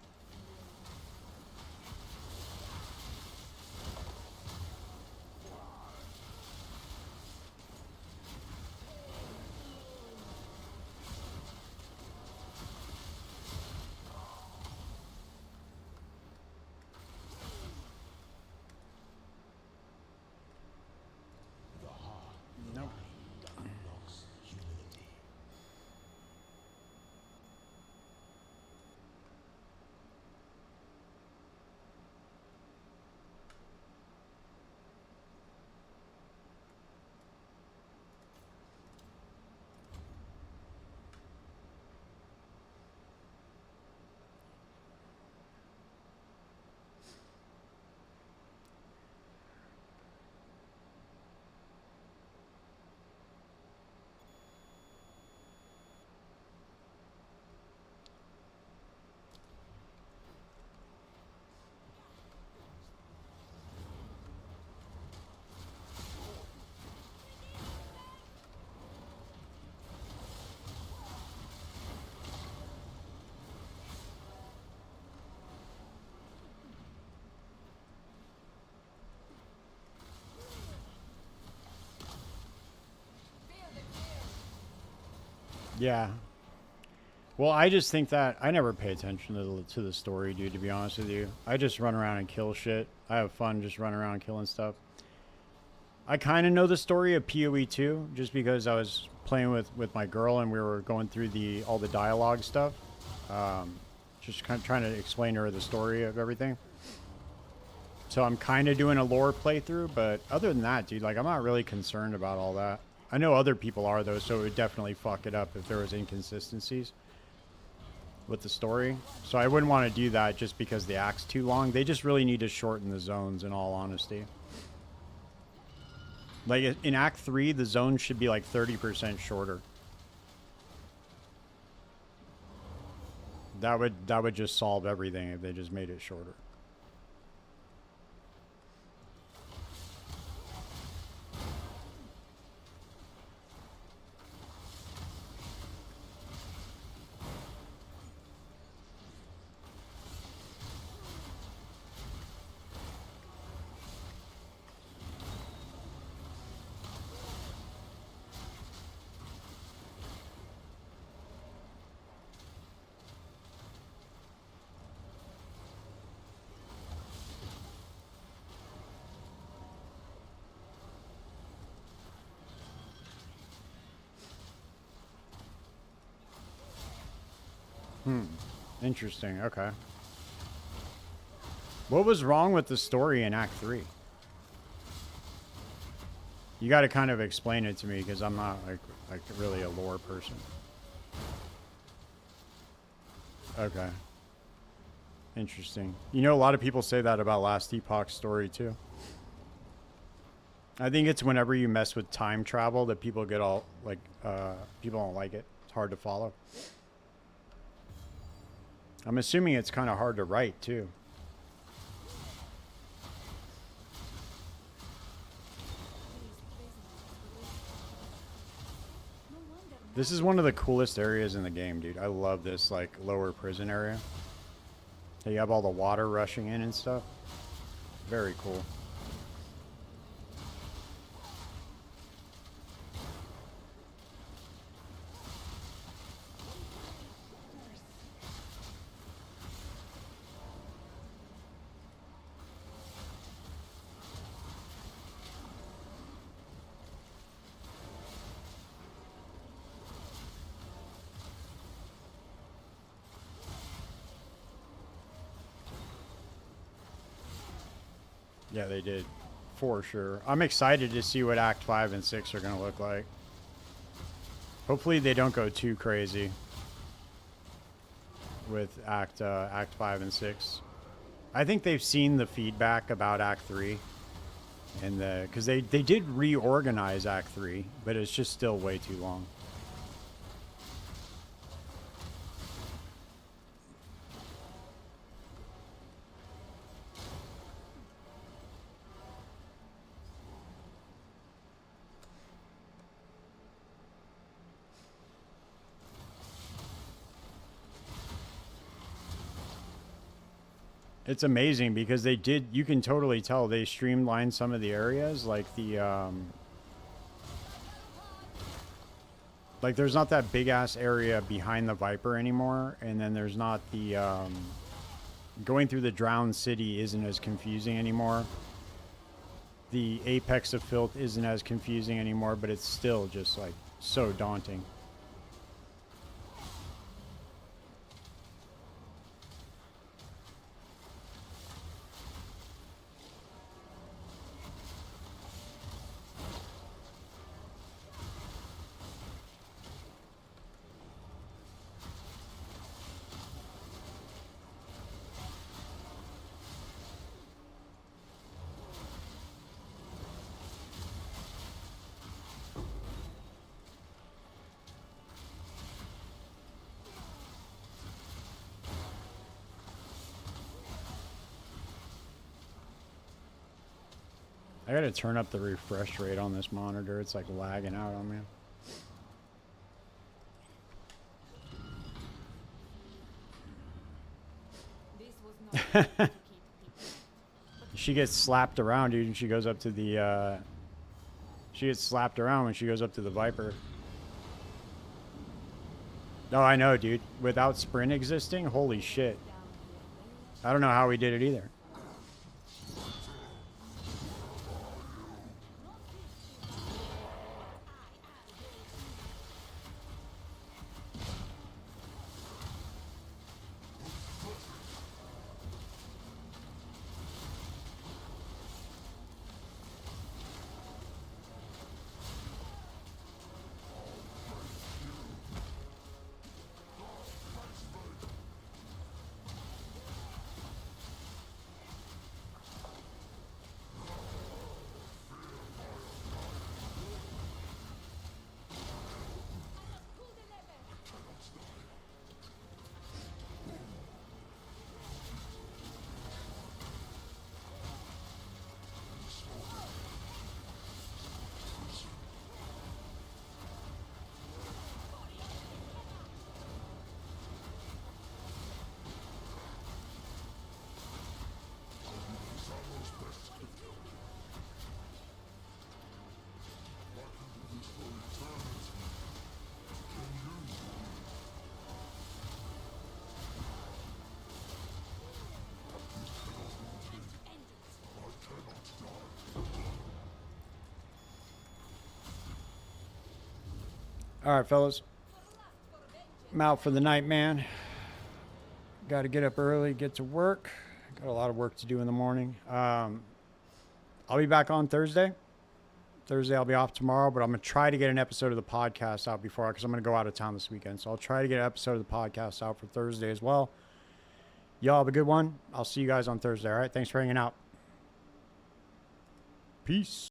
Nope. Unlocks humility. Yeah. Well, I just think that I never pay attention to the story, dude, to be honest with you. I just run around and kill shit. I have fun just running around killing stuff. I kind of know the story of PoE 2 just because I was playing with my girl and we were going through all the dialogue stuff. Just kind of trying to explain to her the story of everything. So I'm kind of doing a lore playthrough, but other than that, dude, like I'm not really concerned about all that. I know other people are though, so it would definitely fuck it up if there was inconsistencies with the story. So I wouldn't want to do that just because the act's too long. They just really need to shorten the zones, in all honesty. Like in Act 3, the zones should be like 30% shorter. That would just solve everything if they just made it shorter. Interesting. Okay. What was wrong with the story in Act 3? You got to kind of explain it to me because I'm not like really a lore person. Okay. Interesting. You know, a lot of people say that about Last Epoch's story too. I think it's whenever you mess with time travel that people get all like, people don't like it. It's hard to follow. I'm assuming it's kind of hard to write too. This is one of the coolest areas in the game, dude. I love this like lower prison area. You have all the water rushing in and stuff. Very cool. Yeah, they did. For sure. I'm excited to see what Act 5 and 6 are going to look like. Hopefully they don't go too crazy with Act 5 and 6. I think they've seen the feedback about Act 3. And because they did reorganize Act 3, but it's just still way too long. It's amazing because they did, you can totally tell they streamlined some of the areas, like like there's not that big ass area behind the Viper anymore, and then there's not the going through the drowned city isn't as confusing anymore. The apex of filth isn't as confusing anymore, but it's still just like so daunting. I gotta turn up the refresh rate on this monitor. It's like lagging out on me. This was not meant to keep people. She gets slapped around, dude, and she goes up to the, she gets slapped around when she goes up to the Viper. No, I know, dude. Without sprint existing, holy shit. I don't know how we did it either. All right, fellas. I'm out for the night, man. Got to get up early, get to work. Got a lot of work to do in the morning. I'll be back on Thursday. Thursday, I'll be off tomorrow, but I'm going to try to get an episode of the podcast out before, because I'm going to go out of town this weekend. So I'll try to get an episode of the podcast out for Thursday as well. Y'all have a good one. I'll see you guys on Thursday, all right? Thanks for hanging out. Peace.